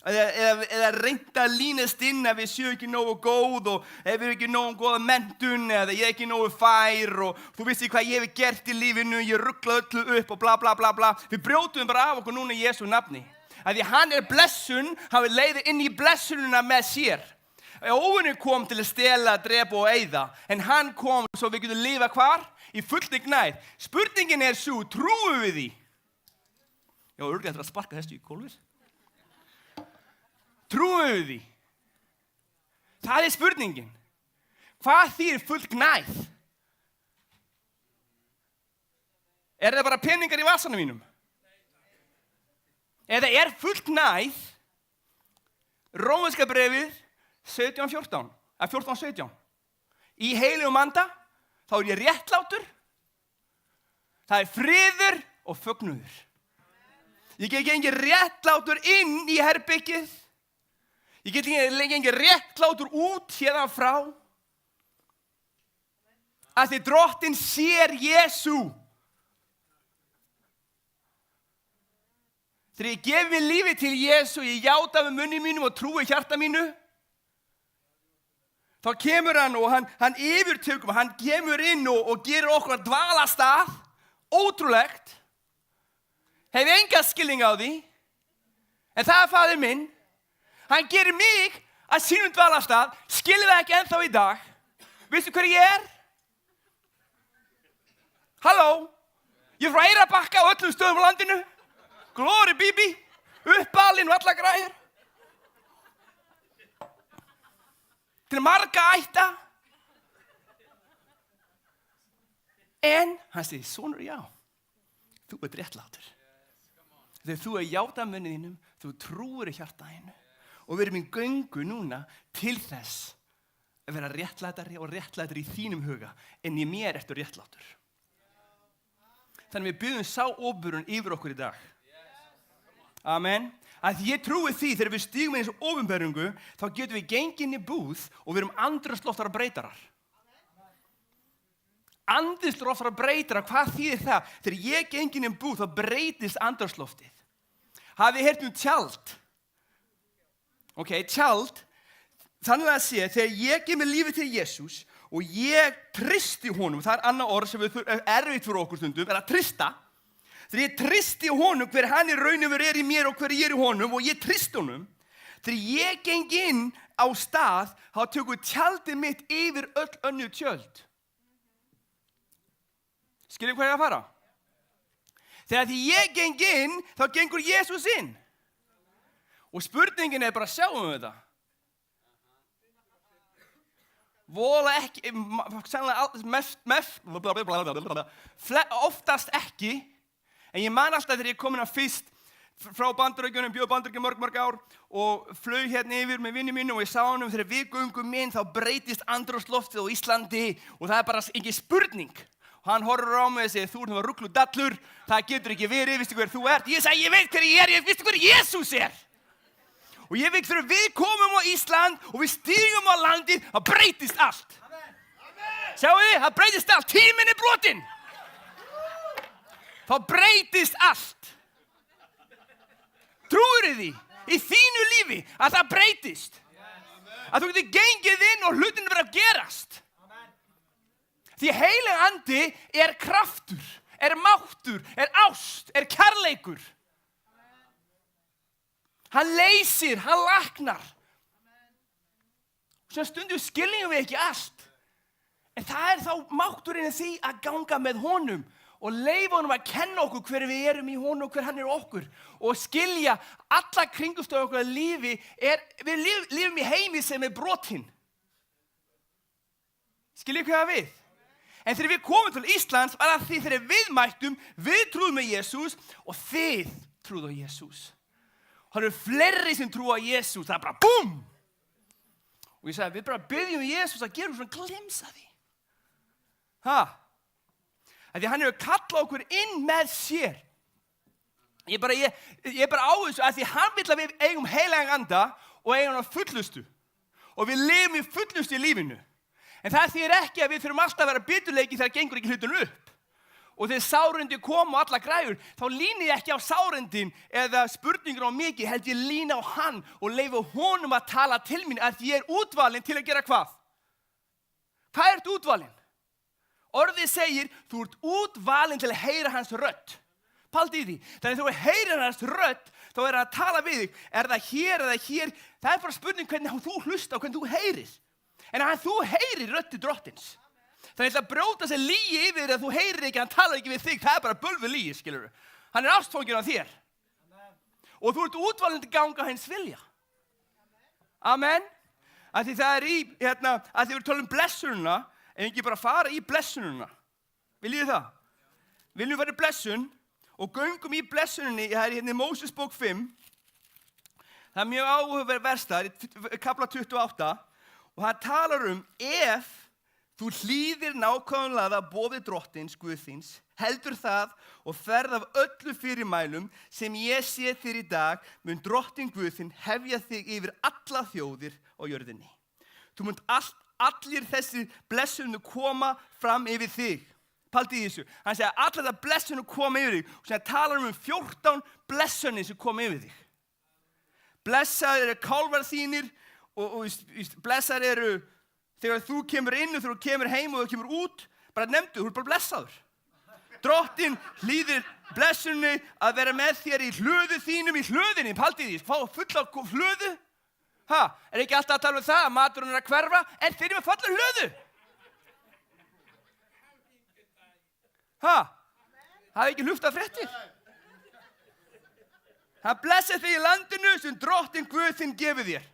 Speaker 4: Eða reynda að línast inn ef við séum ekki nógu góð og ef við erum ekki nógu góða menntun eða ég er ekki nógu fær og þú vissi hvað ég hef gert í lífinu, ég ruggla öllu upp og bla bla bla bla. Við brjótum bara af okkur núna í Jesú nafni. Að því hann blessun, hann vil leiða inn í blessununa með sér. Óvinur kom til að stela, drepa og eyða, en hann kom svo við getum lifa hvar? Í fullri gnægð. Spurningin svo, trúum við því? Já, örugglega eftir að sparka þessu í gólfið. Trúum við því? Það spurningin. Hvað þýðir full gnægð? Það bara peningar í vasanum mínum? Eða full gnægð Rómverska bréfið 17:14, eða 14:17. Í heilugum anda, þá ég réttlátur. Það friður og fögnuður. Ég get ekki réttlátur inn í herbergið. Ég get ekki réttlátur út hérðan frá. Að því drottinn sér Jesú. Þegar ég gef mér lífi til Jesú, ég játa með munni mínum og trúi hjarta mínu, þá kemur hann og hann yfirtökum, hann kemur inn og gerir okkur að dvalast að, ótrúlegt, hef enga skilning á því, en það faðir minn, hann gerir mig að sínum dvalast að, skilur það ekki ennþá í dag, veistu hver ég er? Halló, ég frá Eyrarbakka á öllum stöðum á landinu, Glory Bibi, uppalinn og alla græður. Til marga ætta. En hann segir, sonur, já, þú réttlátur. Þegar þú játa munni þínum, þú trúir í hjarta þínu. Og við erum í göngu núna til þess að vera réttlátari og réttlátari í þínum huga, en í mér ertu réttlátur. Þannig við byggjum sá óburun yfir okkur í dag. Amen. Að ég trúi því þegar við stígum í þessu ópenbarungu, þá getum við gengið inn í búð og við erum andrúmsloftara breytarar. Andrúmsloftara breytarar, hvað þýðir það? Þegar ég geng inn í búð, þá breytist andrúmsloftið. Hafið heyrt tjald? Ok, tjald, þannig að sé, þegar ég gef mér lífið til Jesús og ég tristi honum, það annað orð sem erfitt fyrir okkur stundum, að trista. Þegar ég tristi honum hver hann í raunum í mér og hver ég í honum og ég tristi honum, þegar ég geng inn á stað, þá tökur tjaldið mitt yfir öll önnur tjöld. Skiljið hvað ég að fara? Þegar ég geng inn, þá gengur Jesús inn. Og spurningin bara, sjáum við þetta. Vola ekki, oftast ekki, en ég man alltaf þegar ég kom inn að fyrst frá Bandaríkjunum, bjóð Bandaríkjum mörg ár og flög hérna yfir með vinni mínu og ég sá hann þegar við göngum inn þá breytist andrúmsloftið á Íslandi og það bara engin spurning. Og hann horfir á mig og segir, þú ert ruglu dallur, það getur ekki verið, veistu hver þú ert? Ég segi, ég veit hver ég er, veistu hver Jesús er? Og ég veit þegar við komum á Ísland og við stígum á landið, það breytist allt. Sjáu þið, það breytist allt, tíminn brotinn. Þá breytist allt. Trúirðu því í þínu lífi að það breytist? Að þú getur gengið inn og hlutinni vera að gerast. Því heilagur andi kraftur, máttur, ást, kærleikur. Hann leysir, hann læknar. Svo stundum skiljum við ekki allt. En það þá mátturinn því að ganga með honum og leyfa honum að kenna okkur hver við erum í honum og hver hann okkur. Og skilja alla kringumstæður okkur að lífi, við lifum í heimi sem brotinn. Skiljið hvað við? En þegar við komum til Íslands var það því þegar við mættum, við trúðum á Jesús og þið trúðu á Jesús. Það eru fleiri sem trúa á Jesús, það bara BOOM! Og ég sagði, við bara byggjum Jesús að gera svona glemsa því. Því hann kallað okkur inn með sér. Ég bara á þessu að því hann vill að við eigum heilagan anda og eigum hann fullustu. Og við lifum í fullustu í lífinu. En það þýðir ekki að við þurfum alltaf að vera biturleiki þegar gengur ekki hlutun upp. Og þegar sárindi kom og alla græjur, þá líni ég ekki á sárindin eða spurningur á mikið, held ég lína á hann og leyfa honum að tala til mín að ég er útvalinn til að gera hvað? Hvað ert útvalinn? Orðið segir, þú ert útvalinn til að heyra hans rödd. Pældu í því. Þannig þú heyrir hans rödd, þá er hann að tala við þig. Er það hér eða hér? Það er bara spurning hvernig þú hlusta og hvernig þú heyrir. En að þú heyrir röddi drottins. Þannig að brjóta sér lygi yfir þér að þú heyrir ekki, hann talar ekki við þig. Það er bara bölvu lygi, skilurðu. Hann er ástfanginn af þér. Og þú ert útvalinn til að ganga hins vilja. Amen. Af því það er að því við tölum blessununa, en ekki bara fara í blessununa. Viljið þið það? Viljum fara í blessun og göngum í blessununni, það er í Móses bók 5. Það er mjög áhugaverð vers þar, í kapla 28. Og hann talar ef þú hlýðir nákvæmlega boði drottins, Guð þíns, heldur það og ferð af öllu fyrirmælum sem ég sé þér í dag, mun drottin Guð þinn hefja þig yfir alla þjóðir á jörðinni. Þú munt allir þessi blessunu koma fram yfir þig. Pældu í þessu. Hann segir að allir það blessunu koma yfir þig. Og sem talar 14 blessunni sem koma yfir þig. Blessaðir eru kálfar þínir og blessaðir eru þegar þú kemur inn og þegar þú kemur heim og þú kemur út, bara nefndu, þú er bara blessaður. Drottin hlýðir blessunni að vera með þér í hlöðu þínum, í hlöðinni, pældu í því, fá fulla hlöðu. Er ekki alltaf að tala það að maturinn er að hverfa, en þeir eru með fulla hlöðu. Það er ekki luftað fréttir. Hann blessar þig í landinu sem drottin Guð þinn gefið þér.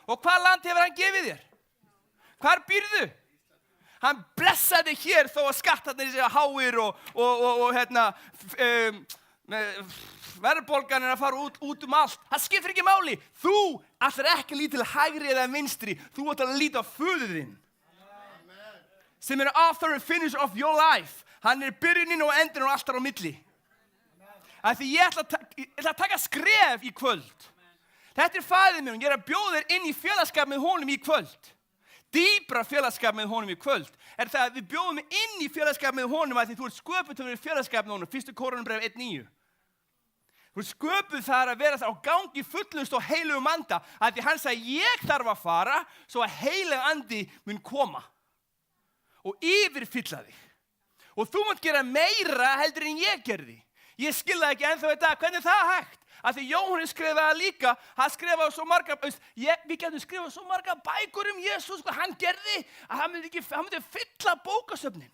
Speaker 4: Og hvað land hefur hann gefið þér? Hvar býrðu? Hann blessar þig hér þó að skattarnir séu háir og verðbólgan er að fara út allt. Það skiptir ekki máli. Þú ætlar ekki að líta til hægri eða vinstri. Þú ætlar að líta á föður þinn. Sem er author and finisher of your life. Hann er byrjunin og endurinn og allt þar á milli. Af því ég ætla að taka skref í kvöld. Þetta er faðir minn og ég er að bjóða þér inn í félagskap með honum í kvöld. Dýpra félagskap með honum í kvöld. Er það að við bjóðum inn í félagskap með honum að því þú ert sköpuð til að vera í félagskap með honum. 1. Korintharbréf 1:9. Þú ert sköpuð þar að vera þar á gangi fullust og heilugum anda. Af því hann sagði ég þarf að fara svo að heilug andi mun koma. Og yfirfylla þig. Og þú mátt gera meira heldur en ég gerði. Ég skilði ekki ennþá í dag, hvernig það hægt? Af því Jóhannes skrifaði það líka, hann skrifaði svo marga, við getum skrifað svo marga bækur Jesús, hvað hann gerði, að hann myndi fylla bókasöfnin.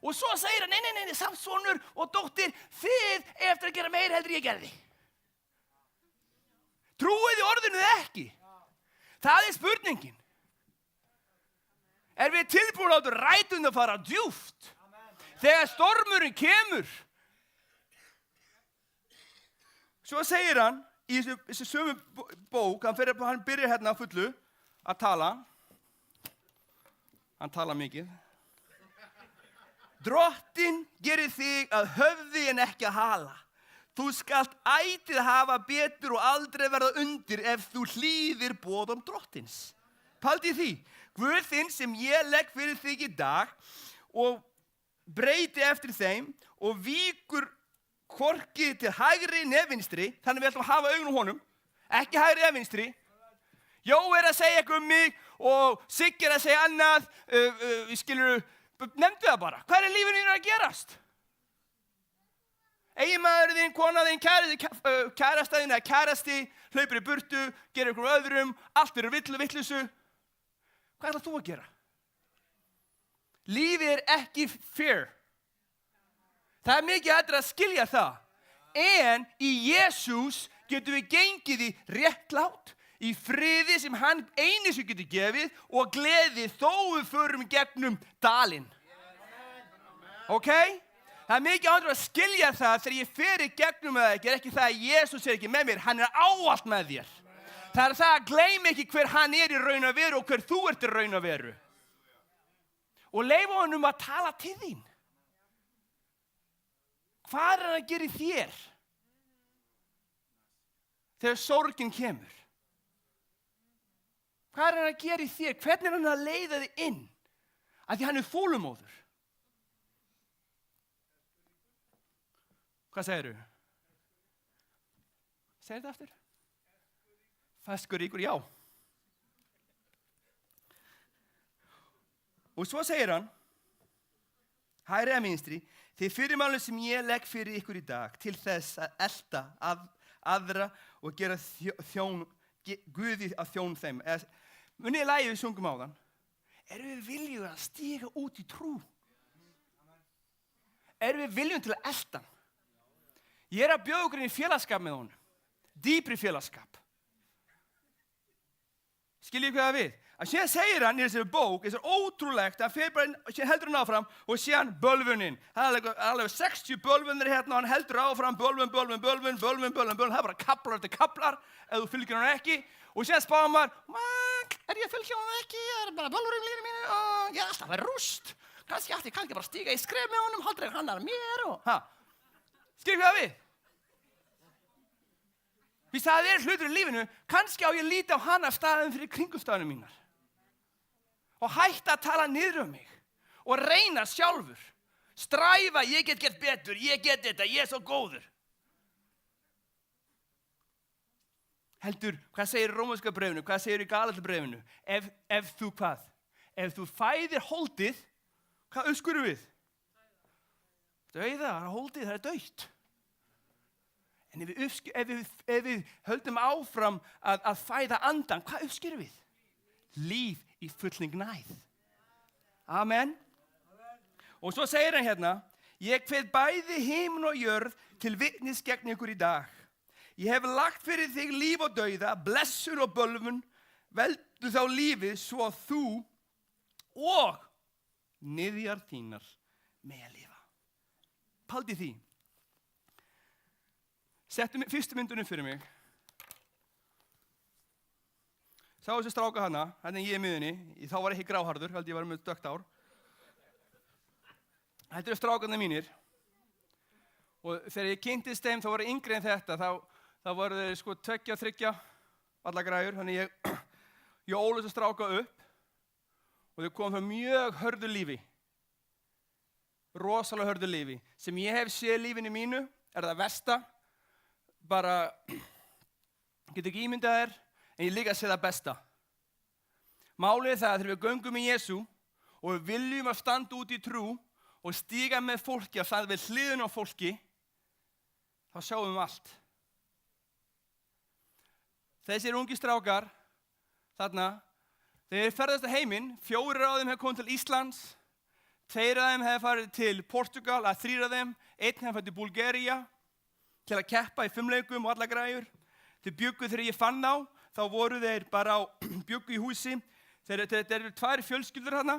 Speaker 4: Og svo segir hann, nei, samt sonur og dóttir, þið eftir að gera meira heldur en ég gerði. Trúið þið orðinu eða ekki? Það er spurningin. Er við tilbúin á þetta rætun að fara djúpt? Þegar stormurinn kemur. Svo segir hann, í þessu sömu bók, hann byrjar hérna á fullu að tala. Hann tala mikið. Drottin gerir þig að höfði en ekki að hala. Þú skalt ætíð hafa betur og aldrei verða undir ef þú hlýðir boðum drottins. Pældu í því. Guð þinn sem ég legg fyrir þig í dag og breyti eftir þeim og víkur hvorki til hægri né vinstri, þannig við ætlum að hafa augun á honum, ekki hægri eða vinstri. Jó er að segja eitthvað mig og Siggi er að segja annað, nefndu það bara. Hvað er lífinu þínu að gerast? Eiginmaður þinn, kona þinn, kærasta þinn eða kærasti, hlaupir í burtu, gerir ykkur öðrum, allt eru vitleysu. Hvað ætlar þú að gera? Lífið er ekki fair. Það er mikið hættur að skilja það. En í Jesús getum við gengið í réttlátt, í friði sem hann eini sem getur gefið og gleði þó við förum gegnum dalinn. Ok? Það er mikið hættur að skilja það þegar ég fer í gegnum það ekki. Er ekki það að Jesús er ekki með mér, hann er ávallt með þér. Það er það að gleyma ekki hver hann er í raun og veru og hver þú ert í raun og veru. Og leyfa honum að tala til þín. Hvað er hann að gera í þér? Þegar sorgin kemur. Hvað er hann að gera í þér? Hvernig er hann að leiða þig inn? Af því hann er þolumóður. Hvað segirðu? Segir þetta aftur? Feskur ríkur, já. Og svo segir hann, hægri eða vinstri, þið fyrirmálum sem ég legg fyrir ykkur í dag til þess að elta aðra og gera Guði að þjón þeim. Munið lagið við sungum áðan. Erum við viljum að stíga út í trú? Erum við viljum til að elta hann? Ég er að bjóða okkur inn í félagskap með honum. Dýpri félagskap. Skiljið hvað það við? Að síðan segir hann í þessari bók, þessar ótrúlegt, að fyrir bara, síðan heldur hann áfram og síðan bölvunin. Það er alveg 60 bölvunir hérna og hann heldur áfram, bölvun. Það er bara kaplar eftir kaplar, ef þú fylgir hann ekki. Og síðan spáðum maður, er ég að fylgja hann ekki? Er bara bölvur í lífinu mínu? Og ég er alltaf að vera rúst. Kannski ætti ég bara að stíga í skref með honum, haldur hann að mér og, Skiljið hvað við? Því það er hlutur í lífinu, kannski á ég að líta á hana staðin fyrir kringumstæðunum mínar. Og hætta að tala niður um mig. Og reyna sjálfur. Stræfa, ég get gert betur, ég get þetta, ég er svo góður. Heldur, hvað segir í Rómverska bréfinu, hvað segir í Galatabréfinu? Ef þú hvað? Ef þú fæðir holdið, hvað uppskurum við? Dauða, holdið, það er dautt. En ef við höldum áfram að fæða andan, hvað uppskerum við? Líf í fullri gnægð. Amen. Og svo segir hann hérna, ég kveð bæði himinn og jörð til vitnis gegn ykkur í dag. Ég hef lagt fyrir þig líf og dauða, blessun og bölvun, veldu þá lífið svo að þú og niðjar þínar með að lifa. Paldið því. Settu fyrstu myndunum fyrir mig. Sá þessi stráka hana, hérna ég í miðunni, þá var ekki gráharður, held ég var með dökkt ár. Þetta eru strákarnir mínir. Og þegar ég kynntist þeim, þá var ég yngri en þetta, þá voru þeir sko 2 og 3, alla græjur, þannig ég ólu þessi stráka upp og þau komum frá mjög hörðu lífi. Rosalega hörðu lífi. Sem ég hef séð lífinu mínu, er það versta. Bara, get ekki ímyndað þér, en ég líka að sé það besta. Málið er það að þegar við göngum í Jesú og við viljum að standa út í trú og stíga með fólki, að standa við hliðina á fólki, þá sjáum við allt. Þessir ungi strákar, þarna, þeir ferðast að heiminn, 4 af þeim hefur komið til Íslands, 2 af þeim hefur farið til Portugal, 3 af þeim, 1 hefur farið til Búlgaría, til að keppa í 5 leikum og alla græjur. Þeir bjuggu þegar ég fann þá voru þeir bara bjuggu í húsi. Þeir eru 2 fjölskyldur þarna.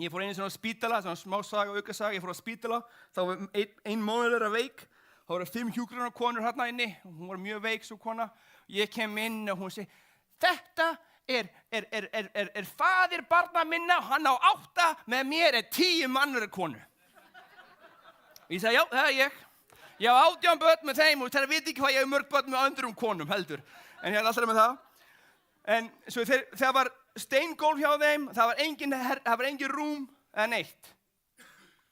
Speaker 4: Ég fór einu svona á spítala, svona smá saga, aukasaga, ég fór á spítala. Þá var ein móðir þeirra veik. Þá voru 5 hjúkrunarkonur þarna inni. Hún var mjög veik, svo kona. Ég kem inn og hún segi, þetta er faðir barna minna, hann á 8, með mér 10 mannverðar konu. Og ég segi, já, það er ég. Ég á 18 börn með þeim og þeir viti ekki hvað ég hef mörg börn með öðrum konum heldur. En ég er alltaf með það. En svo það var steingólf hjá þeim, það var engin rúm eða neitt.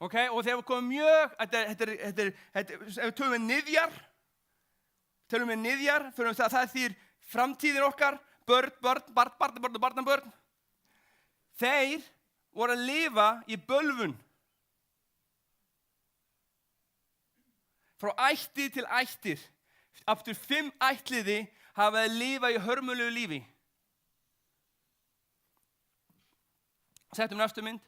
Speaker 4: Ok, og þeir komið mjög, ef við tölum við niðjar, fyrir það þýr framtíðin okkar, barnabörn. Þeir voru að lifa í bölvun. Frá ættir til ættir, aftur 5 ættliði hafa að lifa í hörmulegu lífi. Settum næstu mynd.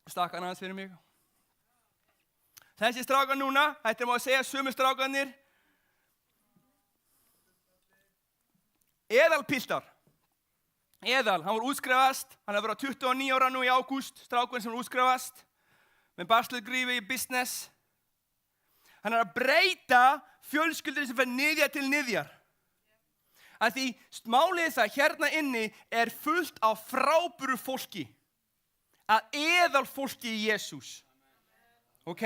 Speaker 4: Stakka hann aðeins fyrir mig. Þessi strákar núna, þetta má að segja sömu strákarnir. Eðalpiltar. Eðal, hann var útskrifast, hann hefur verið 29 ára nú í ágúst, strákurinn sem var útskrifast. Með bachelorgrífi í business. Hann er að breyta fjölskyldur sem fer niðjar til niðjar. Af því málið það hérna inni er fullt af frábæru fólki. Að eðal fólki í Jesús. Ok?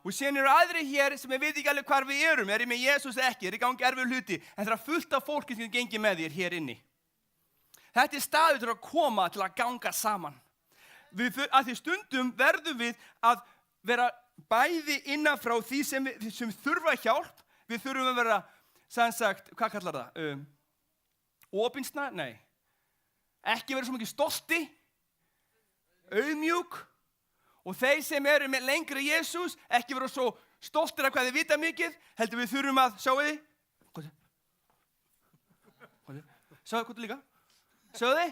Speaker 4: Og síðan eru aðri hér sem ég veit ekki alveg hvar við erum. Er ég með Jesús ekki? Er ég gangi erfið hluti? En það er fullt af fólki sem gengi með þér hér inni. Þetta staður til að koma til að ganga saman. Að því stundum verðum við að vera bæði innan frá því sem þurfa hjálp. Við þurfum að vera, sannsagt, hvað kallar það? Opinsna? Nei. Ekki vera svo mikið stolti. Auðmjúk. Og þeir sem eru með lengri Jesús, ekki vera svo stoltir af hvað þið vita mikið, heldur við þurfum að, sjáu þið? Sjáu þið hvað líka? Sjáu þið?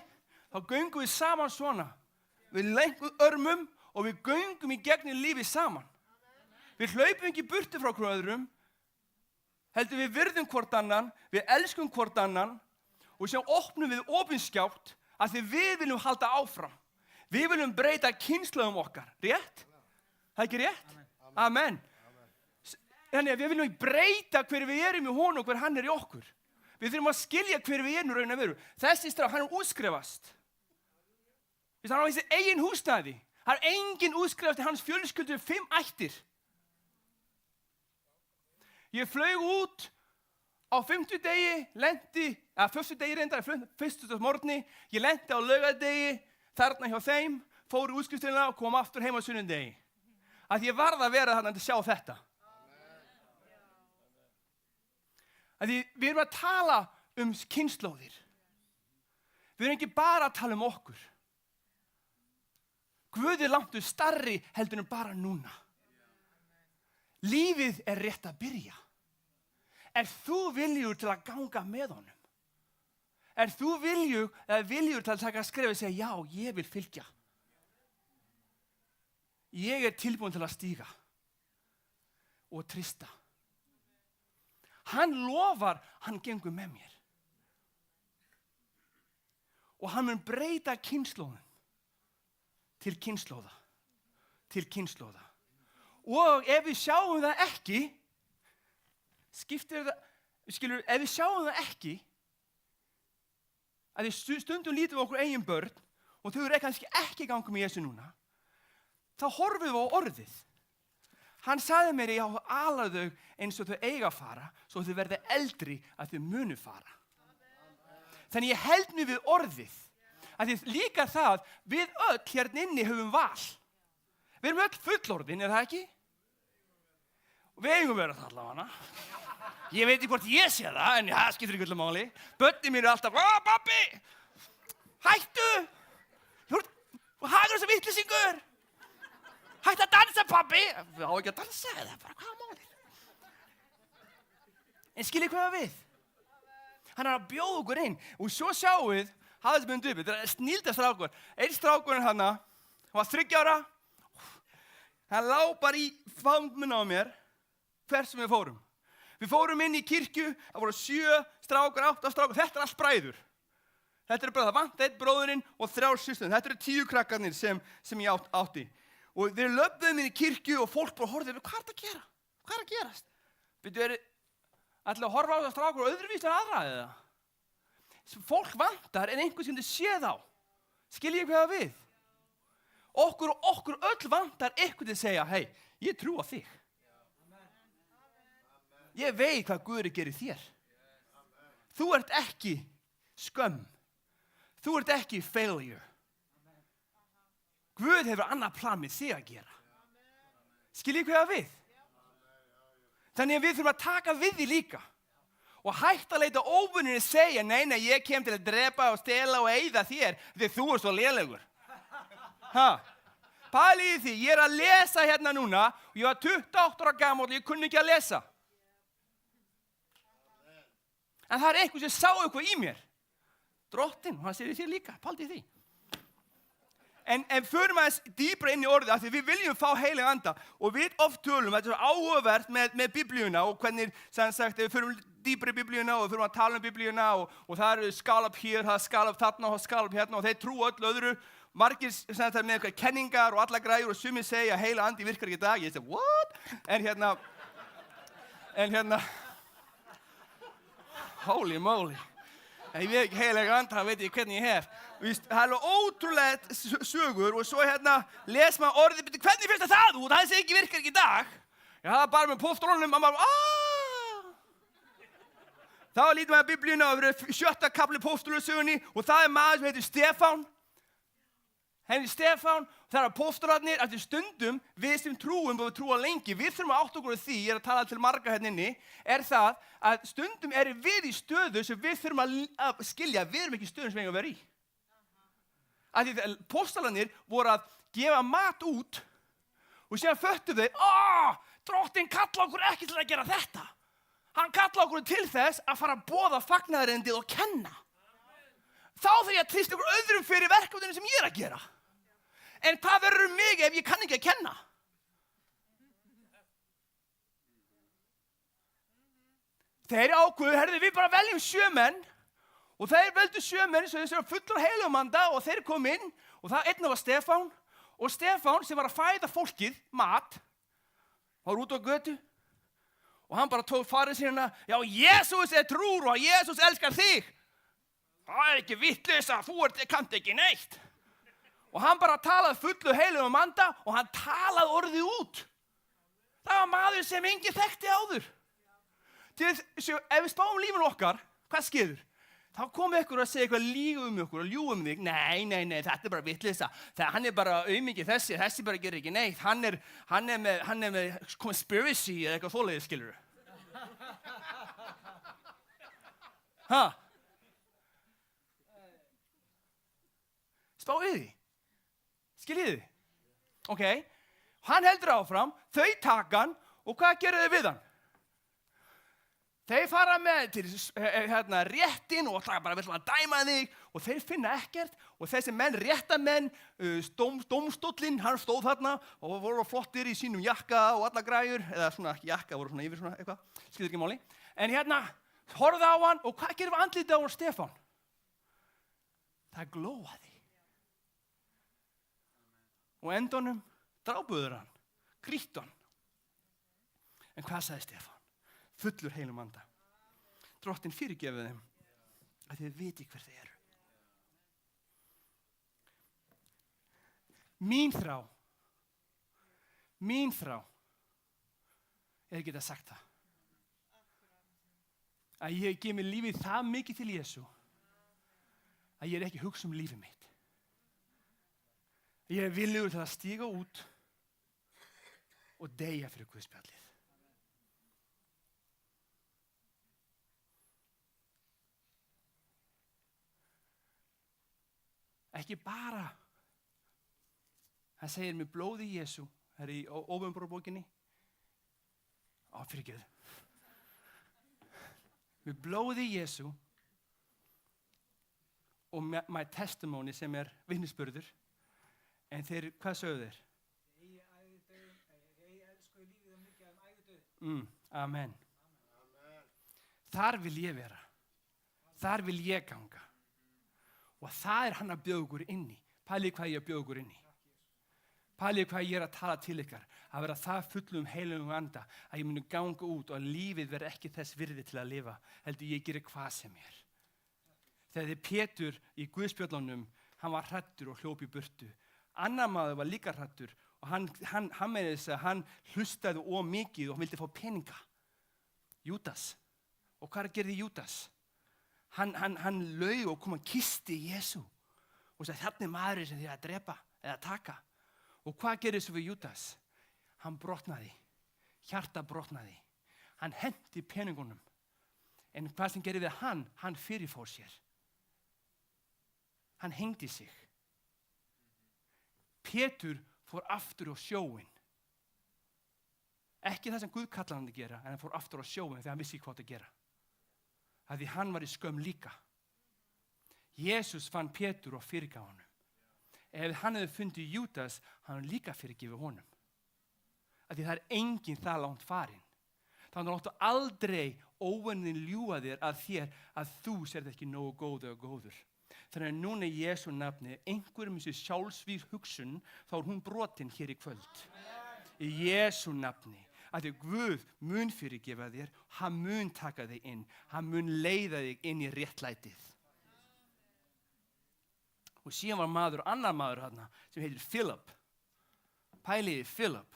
Speaker 4: Þá göngum við saman svona. Við lengum örmum og við göngum í gegnum lífið saman. Við hlaupum ekki burti frá hvort öðrum, heldur við virðum hvort annan, við elskum hvort annan og síðan opnum við opinskjátt að því við viljum halda áfram. Við viljum breyta kynslóðum okkar, rétt? Það er ekki rétt? Amen. Þannig að við viljum breyta hver við erum í honum og hver hann er í okkur. Við þurfum að skilja hver við erum raun að veru. Þessi strák, hann er útskrifast. Hann á þessi eigin húsnæði. Það er engin útskrifast í hans fjölskyldu 5 ættir. Ég flaug út á 50 degi, fyrstu degi reyndar, fyrstu morgni, ég lenti á laugardegi, þarna hjá þeim, fór í útskriftina og kom aftur heim á sunnudegi. Að ég varð að vera þarna til að sjá þetta. Að við erum að tala kynslóðir. Við erum ekki bara að tala okkur. Guð er langt stærri heldur en bara núna. Lífið er rétt að byrja. Er þú viljugur til að ganga með honum? Er þú viljugur til að taka skref og segja, já, ég vil fylgja. Ég er tilbúin til að stíga og trista. Hann lofar, hann gengur með mér. Og hann mun breyta kynslóðum til kynslóða. Til kynslóða. Og ef við sjáum það ekki, ef við sjáum það ekki, að við stundum lítum okkur eigin börn og þau eru kannski ekki ganga með Jesú núna, þá horfum við á orðið. Hann sagði mér ég á að ala þau eins og þau eiga að fara, svo þau verði eldri að þau munu fara. Þannig ég held mig við orðið. Að því líka það, við öll hérna inni höfum val. Við erum öll fullorðin, er það ekki? Og við eigum verið það allavega. Ég veit ekki hvort ég sé það, en það skiptir ekki öllu máli. Börnin mín eru alltaf, pabbi, hættu! Þú hagur þessu vitleysingur! Hættu að dansa, pabbi! Við á ekki að dansa, eða bara hvað máli? En skiljið hvað við? Hann er að bjóða okkur inn. Og svo sjáum við, hafði þessi mynd upp, þetta er snilda strákur. Einn strákurinn hann var 3 ára. Hann lá bara í fangmuna á mér, hvert sem við fórum. Við fórum inn í kirkju, það voru 7 strákur, 8 strákur, þetta er allt bræður. Þetta er bara það vant 1 bróðurinn og 3 systur. Þetta eru 10 krakkarnir sem ég átti. Og við löfðum inn í kirkju og fólk bara horfði, hvað er þetta að gera? Hvað er að gerast? Byrju, ætla að horfa á það strákur og öðruvíst en aðra eða? Fólk vantar en einhvers sem þið séð á. Skiljið hvað það við? Okkur öll vantar eitthvað til að segja, hei, ég trú á þig. Ég veit hvað Guð gerir þér. Þú ert ekki skömm. Þú ert ekki failure. Guð hefur annað plan með þig að gera. Skiljið hvað það við? Þannig að við þurfum að taka við því líka. Og hægt að leita óvinninni segja, nei, ég kem til að drepa og stela og eyða þér, því þú er svo lélegur. Pælið í því, ég er að lesa hérna núna, og ég var 28 ára gamall og ég kunni ekki að lesa. En það er eitthvað sem sá eitthvað í mér. Drottinn, hann segir þér líka, pælið í því. En förum aðeins dýpra inn í orðið, af því við viljum fá heilagan anda. Og við oft tölum, þetta er svo áhugavert með Biblíuna og hvernig, sem sagt, við förum dýpra í Biblíuna og við förum að tala Biblíuna og það eru skalab hér, það er skalab þarna og skalab hérna og þeir trú öll öðru. Margir sem sagt með eitthvað kenningar og alla græjur og sumir segja að heila andi virkar ekki í dag. Ég segi, what? En hérna, holy moly. Ég veit ekki heilagan anda, það veit ég hvernig ég hef. Það er alveg ótrúlega sögur og svo les maður orðið, hvernig finnst það út? Það segir ekki virkar ekki í dag. það var bara með póstrónum, maður bara, Þá lítum við að Biblíuna og verið 7. kapli póstrónusögunni og það maður sem heitir Stefán. Henni Stefán, það póstrónarnir, eftir stundum við sem trúum og við trúa lengi, við þurfum að átta okkur á því, ég að tala til marga hérna inni, það að stundum við í stöðu sem við þurfum að skilja, við erum ekki í stöðum sem við eigum að vera í. Af því póstrónarnir voru að gefa mat út og síðan föttu þeir, Drottinn kalla okkur ekki til að gera þetta. Hann kalla okkur til þess að fara að boða fagnaðarerindið og kenna. Þá þarf ég að treysta okkur öðrum fyrir verkefninu sem ég er að gera. En hvað verður mig ef ég kann ekki að kenna? Þeir ákveðu, við bara veljum 7 menn og þeir veldu 7 menn sem þeir fullur af heilugum anda og þeir kom inn og það einn var Stefán og Stefán sem var að fæða fólkið mat var út á götu og hann bara tók farið sína, já, Jesús trúr og Jesús elskar þig. Það ekki vitleysa, þú kannt ekki neitt. Og hann bara talaði fullu heilugum anda og hann talaði orðið út. Það var maður sem enginn þekkti áður. Ef við spáum lífinu okkar, hvað skeður? Þá komið ykkur að segja eitthvað lígu okkur og ljúga þig. Nei, þetta bara vitleysa. Hann bara aumingi þessi bara gerir ekki neitt. Hann með conspiracy eða eitthvað svoleiðis, skilur du? Spáið því. Skiljið þið? Ok, hann heldur áfram, þau taka hann og hvað gerir þau við hann? Þeir fara með til réttin og það bara að dæma þig og þeir finna ekkert og þessi menn, réttamenn, dómstóllinn, hann stóð þarna og voru flottir í sínum jakka og alla græjur, eða svona jakka voru svona yfir svona eitthvað, skilur ekki máli. En horfðu á hann og hvað gerir við andlitið á hann Stefán? Það glóaði. Og endunum drápuður hann, grýttu hann. En hvað sagði Stefán? Fullur heilum anda. Drottinn fyrirgefið þeim að þið viti hver þið eru. Mín þrá er að geta sagt það. Að ég gef mér lífið það mikið til Jesú að ég er ekki að hugsa lífið mitt. Ég er viljugur til að stíga út og deyja fyrir Guðspjallið. Ekki bara, hann segir með blóði Jesú, það í Ópenbarabókinni, fyrirgefðu. Með blóði Jesú og my testimony sem vitnisburður, en þeir, hvað sögðu þeir? Ég elsku lífið mikið ægudauð. Amen. Þar vil ég vera, þar vil ég ganga. Og það hann að bjóða okkur inn í. Pælið hvað ég að bjóða okkur inn í. Pælið hvað ég að tala til ykkar. Að vera það fullum heilugum anda. Að ég muni ganga út og að lífið verði ekki þess virði til að lifa. Heldur ég gerir hvað sem er. Þegar Pétur í Guðspjöllunum, hann var hræddur og hljóp í burtu. Annar maður var líka hræddur og hann meina þess að hann hlustaði mikið og vildi fá peninga. Júdas. Og hvað gerði Júdas? Hann laug og kom að kisti Jesú og sagði þarna maður sem þið að drepa eða taka. Og hvað gerði þessu við Júdas? Hann brotnaði, hjarta brotnaði. Hann henti peningunum. En hvað sem gerði við hann fyrirfór sér. Hann hengdi sig. Pétur fór aftur á sjóinn. Ekki það sem Guð kallar hann að gera, en hann fór aftur á sjóinn þegar hann vissi hvað að gera. Að því hann var í skömm líka. Jesús fann Pétur og fyrirgaf honum. Ef hann hefði fundið Júdas, hann líka fyrirgefið honum. Að því það enginn það langt farin. Þannig láttu aldrei óvinnin ljúga þér að þú sérð ekki nógu góður. Þannig að núna í Jesú nafni, einhverjum þessi sjálfsvíð hugsun, þá hún brotin hér í kvöld. Í Jesú nafni. Að því Guð mun fyrirgefa þér, hann mun taka þig inn, hann mun leiða þig inn í réttlætið. Og síðan var annar maður þarna sem heitir Philip. Pæliði Philip.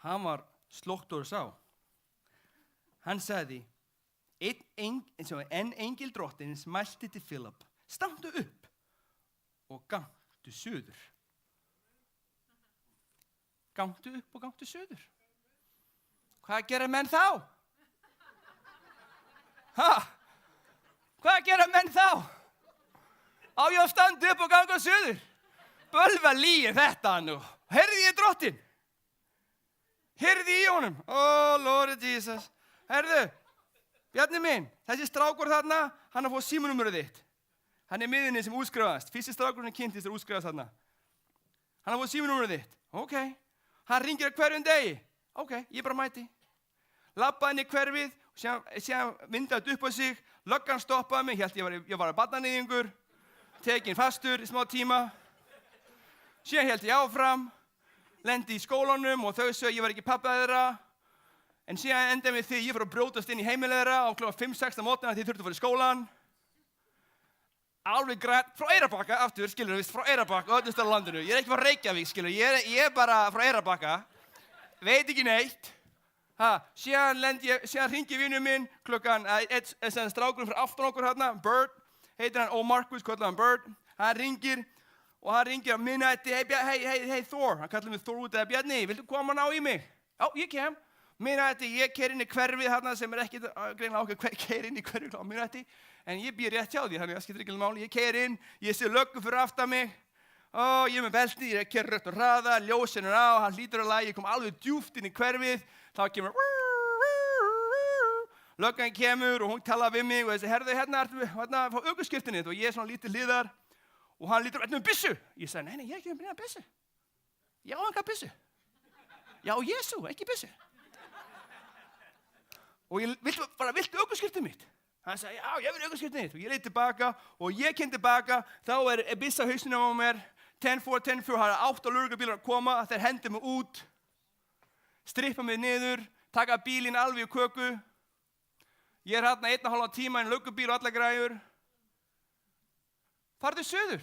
Speaker 4: Hann var slóttur sá. Hann sagði, en engil drottins mælti til Philip, standu upp og gangtu suður. Gangtu upp og gangtu suður. Hvað gera menn þá? Hvað gera menn þá? Á ég að standa upp og ganga suður? Bölva líi þetta nú. Heyrði ég drottin? Heyrði í honum? Lord Jesus. Heyrðu, Bjarni minn, þessi strákur þarna, hann har fått símanúmerið þitt. Hann miðinni sem útskrifaðist. Fyrsti strákurinn kynntist útskrifaðist þarna. Hann har fått símanúmerið þitt. Ok. Hann ringir hverjum degi. Ok, ég bara mæti. Labbaði inn í hverfið, síðan vindaði upp á sig, löggan stoppaði mig, hélt ég var að barnaníðingur, tekinn fastur í smá tíma. Síðan hélt ég áfram, lendi í skólanum og þau sögðu ég var ekki pabbi þeirra. En síðan endaði með því ég fór að brjótast inn í heimilið þeirra á kl. 5-6 á mótnana því þurfti að fara í skólan. Alveg grænt, frá Eyrarbakka, aftur, skilur þú, frá Eyrarbakka, öllum á landinu. Ég ekki frá Reykjavík, skilur, ég er bara frá Eyrarbakka, veit ekki neitt. Síðan hringi vinur minn klukkan, strákurinn fyrir aftan okkur hérna, Bird, heitir hann Marcus, kallar hann Bird. Hann ringir á minnætti, hey Thor, hann kallar mig Thor út eða Bjarni, viltu koma ná í mig? Já, ég kem. Minnætti, ég keir inn í hverfið hérna sem ekki greinlega okkur keir inn í hverfið á minnætti. En ég býr rétt hjá því, þannig að það skiptir ekki máli. Ég keir inn, ég sé löggu fyrir aftan mig. Ég er með belti, ég keir rögt og hraða, ljósin er á, hann hlýtur að lagi, ég kom alveg djúpt inn í hverfið. Þá kemur löggan kemur og hún talaði við mig og þessi herðu hérna frá ökuskírteinið og ég er svona lítið hliðar og hann lítur með byssu. Ég sagði, nei, ég er ekki með byssu. Já, enga byssu. Já, Jesú, ekki byssu. Og ég viltu ökuskírteinið mitt? Hann sagði, já, ég vil ökuskírteinið þitt. Og ég leit tilbaka og ég kem tilbaka, þá er byssa á hausnum á mér, 10-4, það er 8 lögreglubílar að koma, þeir hendi mig út, strippa mig niður, taka bílinn alveg í köku. Ég er hérna 1,5 tíma í löggubíl og alla græjur. Farðu suður.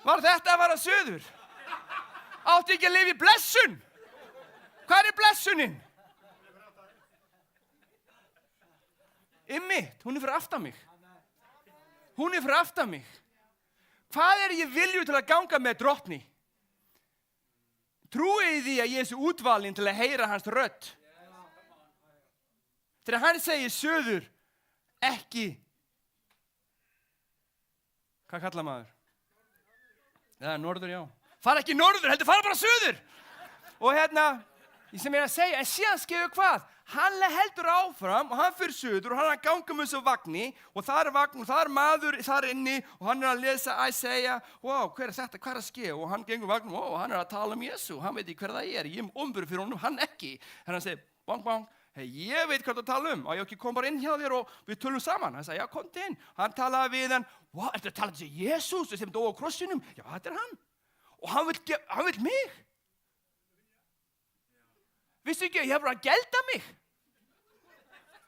Speaker 4: Var þetta að fara suður? Átti ekki að lifa í blessun? Hvað er blessunin? Einmitt, hún er fyrir aftan mig. Hún er fyrir aftan mig. Hvað er ég viljugur til að ganga með drottni? Trúið því að ég er svo útvalinn til að heyra hans rödd. Þegar hann segir suður, ekki. Hvað kallar maður? Ja, norður, já. Fara ekki norður, heldur fara bara suður. Og sem ég er að segja, en síðan skeiðu hvað? Hann heldur áfram og hann fyrir suður og hann er að ganga með þessu vagni og það er vagn og það er maður þar inni og hann er að lesa Isaiah, wow, hver er þetta, hvað er að ske? Og hann gengur vagnum, wow, hann er að tala um Jesú, hann veit ekki hver það er, ég er ombur fyrir honum, hann ekki. Hann segir, bang, bang, hey, ég veit hvað þú tala um, og ég ekki kom bara inn hjá þér og við tölum saman. Hann sagði, já, kom inn. Hann talaði við hann, wow, ertu að tala til Jesús sem dó á krossinum? Já, þetta er hann. Og hann vill mig. Vissu ekki, ég hef bara að gelda mig.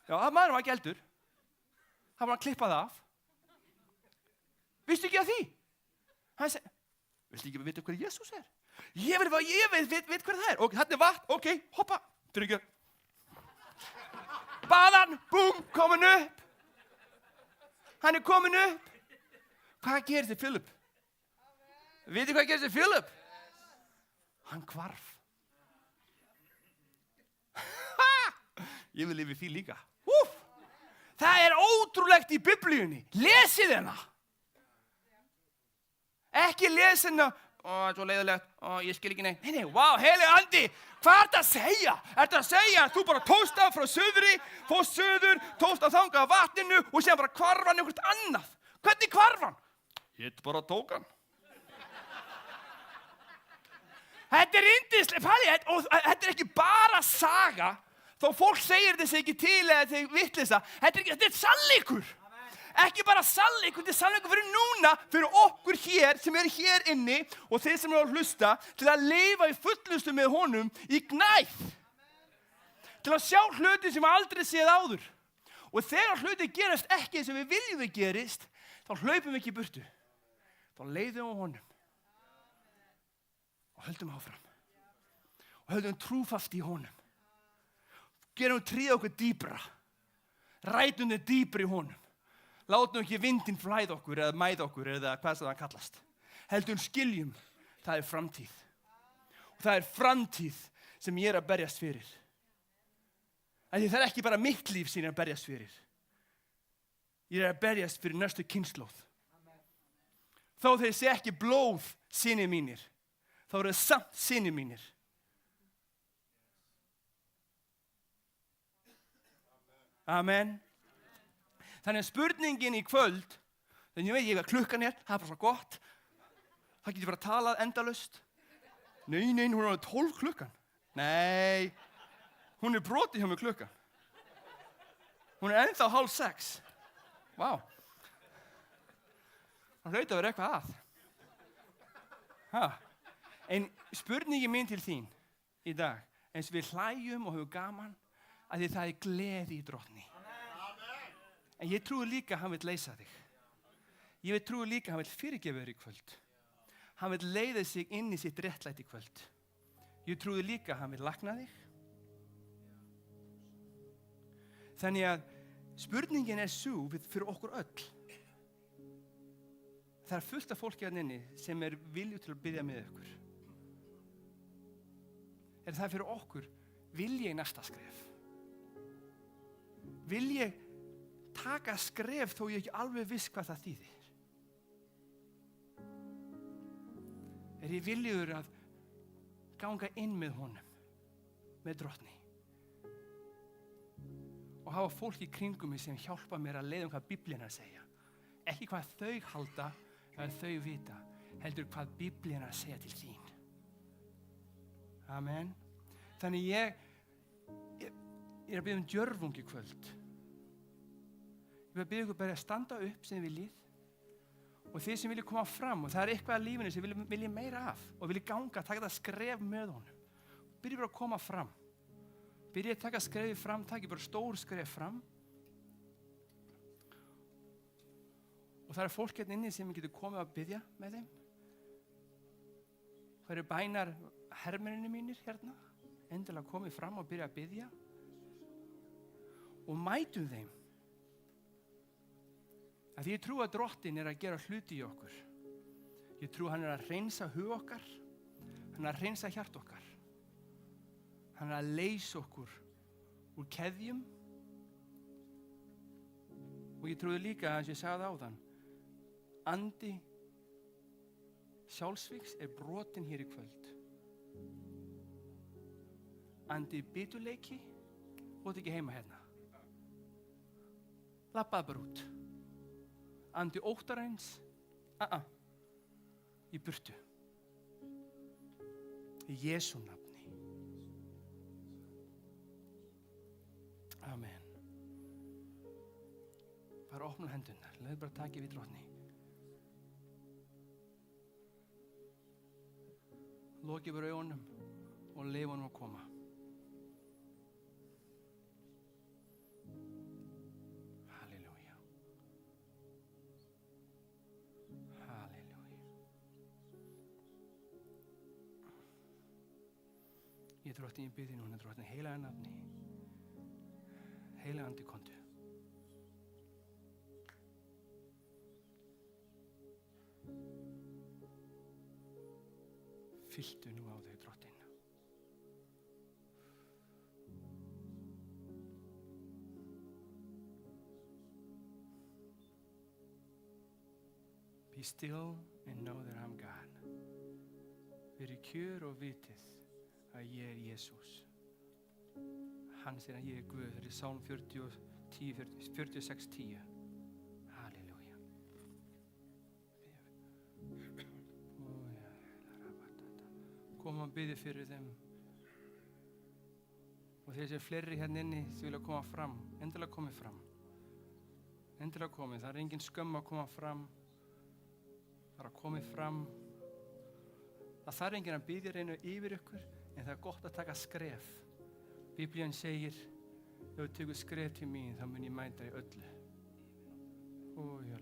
Speaker 4: Já, maður var geldur. Hann var að klippa það af. Vissu ekki að því? Hann segi, viltu ekki vita hver Jesús er? Ég veit hver það er. Ok, hann er vatn, ok, hoppa. Tryggja. Baðan, búm, komin upp. Hann er komin upp. Hvað gerði Philip? Vitið hvað gerði Philip? Hann hvarf. Ég vil lifa í því líka. Það er ótrúlegt í Biblíunni. Lesið hana. Ekki lesið hana. Svo leiðilegt. Ég skil ekki neitt. Nei, wow, heilig andi. Hvað er þetta að segja? Er þetta að segja að þú bara tókst af frá suðri, fórst suður, tókst af þangað af vatninu og séðan bara hvarf hann einhvert annað? Hvernig hvarf hann? Ég bara tók hann. Þetta er yndislega. Og þetta er ekki bara saga. Þó fólk segir þessi ekki til eða þeir vitleysa, þetta er sannleikur. Ekki bara sannleikur, þetta er sannleikur fyrir núna, fyrir okkur hér sem eru hér inni og þeir sem eru að hlusta til að lifa í fullustu með honum í gnæð. Til að sjá hluti sem aldrei séð áður. Og þegar hluti gerast ekki eins og við viljum þau gerist, þá hlaupum við ekki í burtu. þá leiðum við honum og höldum áfram og höldum trúfast í honum. Gerum tríða okkur dýpra, rætum þið dýpra í honum. Látum ekki vindinn flæða okkur eða mæða okkur eða hvað sem það kallast. Heldum skiljum, það er framtíð. Og það er framtíð sem ég er að berjast fyrir. En því það er ekki bara mitt líf sem ég er að berjast fyrir. Ég er að berjast fyrir næstu kynslóð. Þó þeir sé ekki blóð synir mínir, þá eru það samt synir mínir. Amen. Þannig að spurningin í kvöld, þannig ég veit ekki hvað klukkan er, það er bara svo gott. Það getur bara að tala endalaust. Nei, hún er alveg 12 klukkan. Nei, hún er brotið hjá mig klukkan. Hún er ennþá 5:30. Vá. Það hlaut að vera eitthvað að. En spurningin mín til þín í dag, eins og við hlæjum og höfum gaman, að því það er gleði í Drottni. En ég trúi líka að hann vil leysa þig. Ég trúi líka að hann vil fyrirgefa þér í kvöld. Hann vil leiða sig inn í sitt réttlæti í kvöld. Ég trúi líka að hann vil lækna þig. Þannig að spurningin er sú fyrir okkur öll. Það er fullt af fólki hérna inni sem er viljugt til að biðja með ykkur. Er það fyrir okkur, vil ég næsta skref? Vil ég taka skref þó ég ekki alveg viss hvað það þýðir? Er ég viljugur að ganga inn með honum, með Drottni? Og hafa fólk í kringum mig sem hjálpa mér að leiða hvað Biblían er að segja. Ekki hvað þau halda eða þau vita, heldur hvað Biblían er að segja til þín. Amen. Þannig ég er að biðja djörfung í kvöld. Ég vil biðja ykkur bara að standa upp sem þið viljið og þið sem viljið koma fram og það er eitthvað af lífinu sem viljið meira af og viljið ganga, taka það skref með honum. Byrjið bara að koma fram. Byrjið að taka skrefið fram, takið bara stór skref fram. Og það er fólk hérna inni sem getur komið að biðja með þeim. Það eru bænar hermenninu mínir hérna, endilega komið fram og byrja að biðja. Og mætum þeim. Að ég trú að Drottinn er að gera hluti í okkur. Ég trú hann er að hreinsa hug okkar, hann er að hreinsa hjart okkar. Hann er að leysa okkur úr keðjum. Og ég trúi líka, eins og ég sagði áðan, andi sjálfsvíks er brotinn hér í kvöld. Andi biturleiki, þú ert ekki heima hérna. Labbaðu bara út. Andi óttaræns, í burtu. Í Jesú nafni. Amen. Bara opna hendurnar, leiðu bara takið við Drottni. Lokið bara augunum og leyfa honum að koma. Halleluja. Halleluja. Ég Drottni, ég bið þín núna, Drottni, heilaga nafni. Heilaga andi, komdu. Fylltu nú á þau, Drottinn. Be still and know that I'm God. Verið kjör og vitið að ég er Jesús. Hann segir að ég er Guð. Það er Sálm 46:10. Halleluja. Koma og biðja fyrir þeim. Og þeir sem fleiri hérna inni sem vilja koma fram, endilega komið fram. Endilega komið. Það er engin skömm að koma fram. Það er að komið fram. Það þarf enginn að biðja reynu yfir ykkur, en það er gott að taka skref. Biblían segir, ef þú tekur skref til mín, þá mun ég mæta í öllu. Ó, já.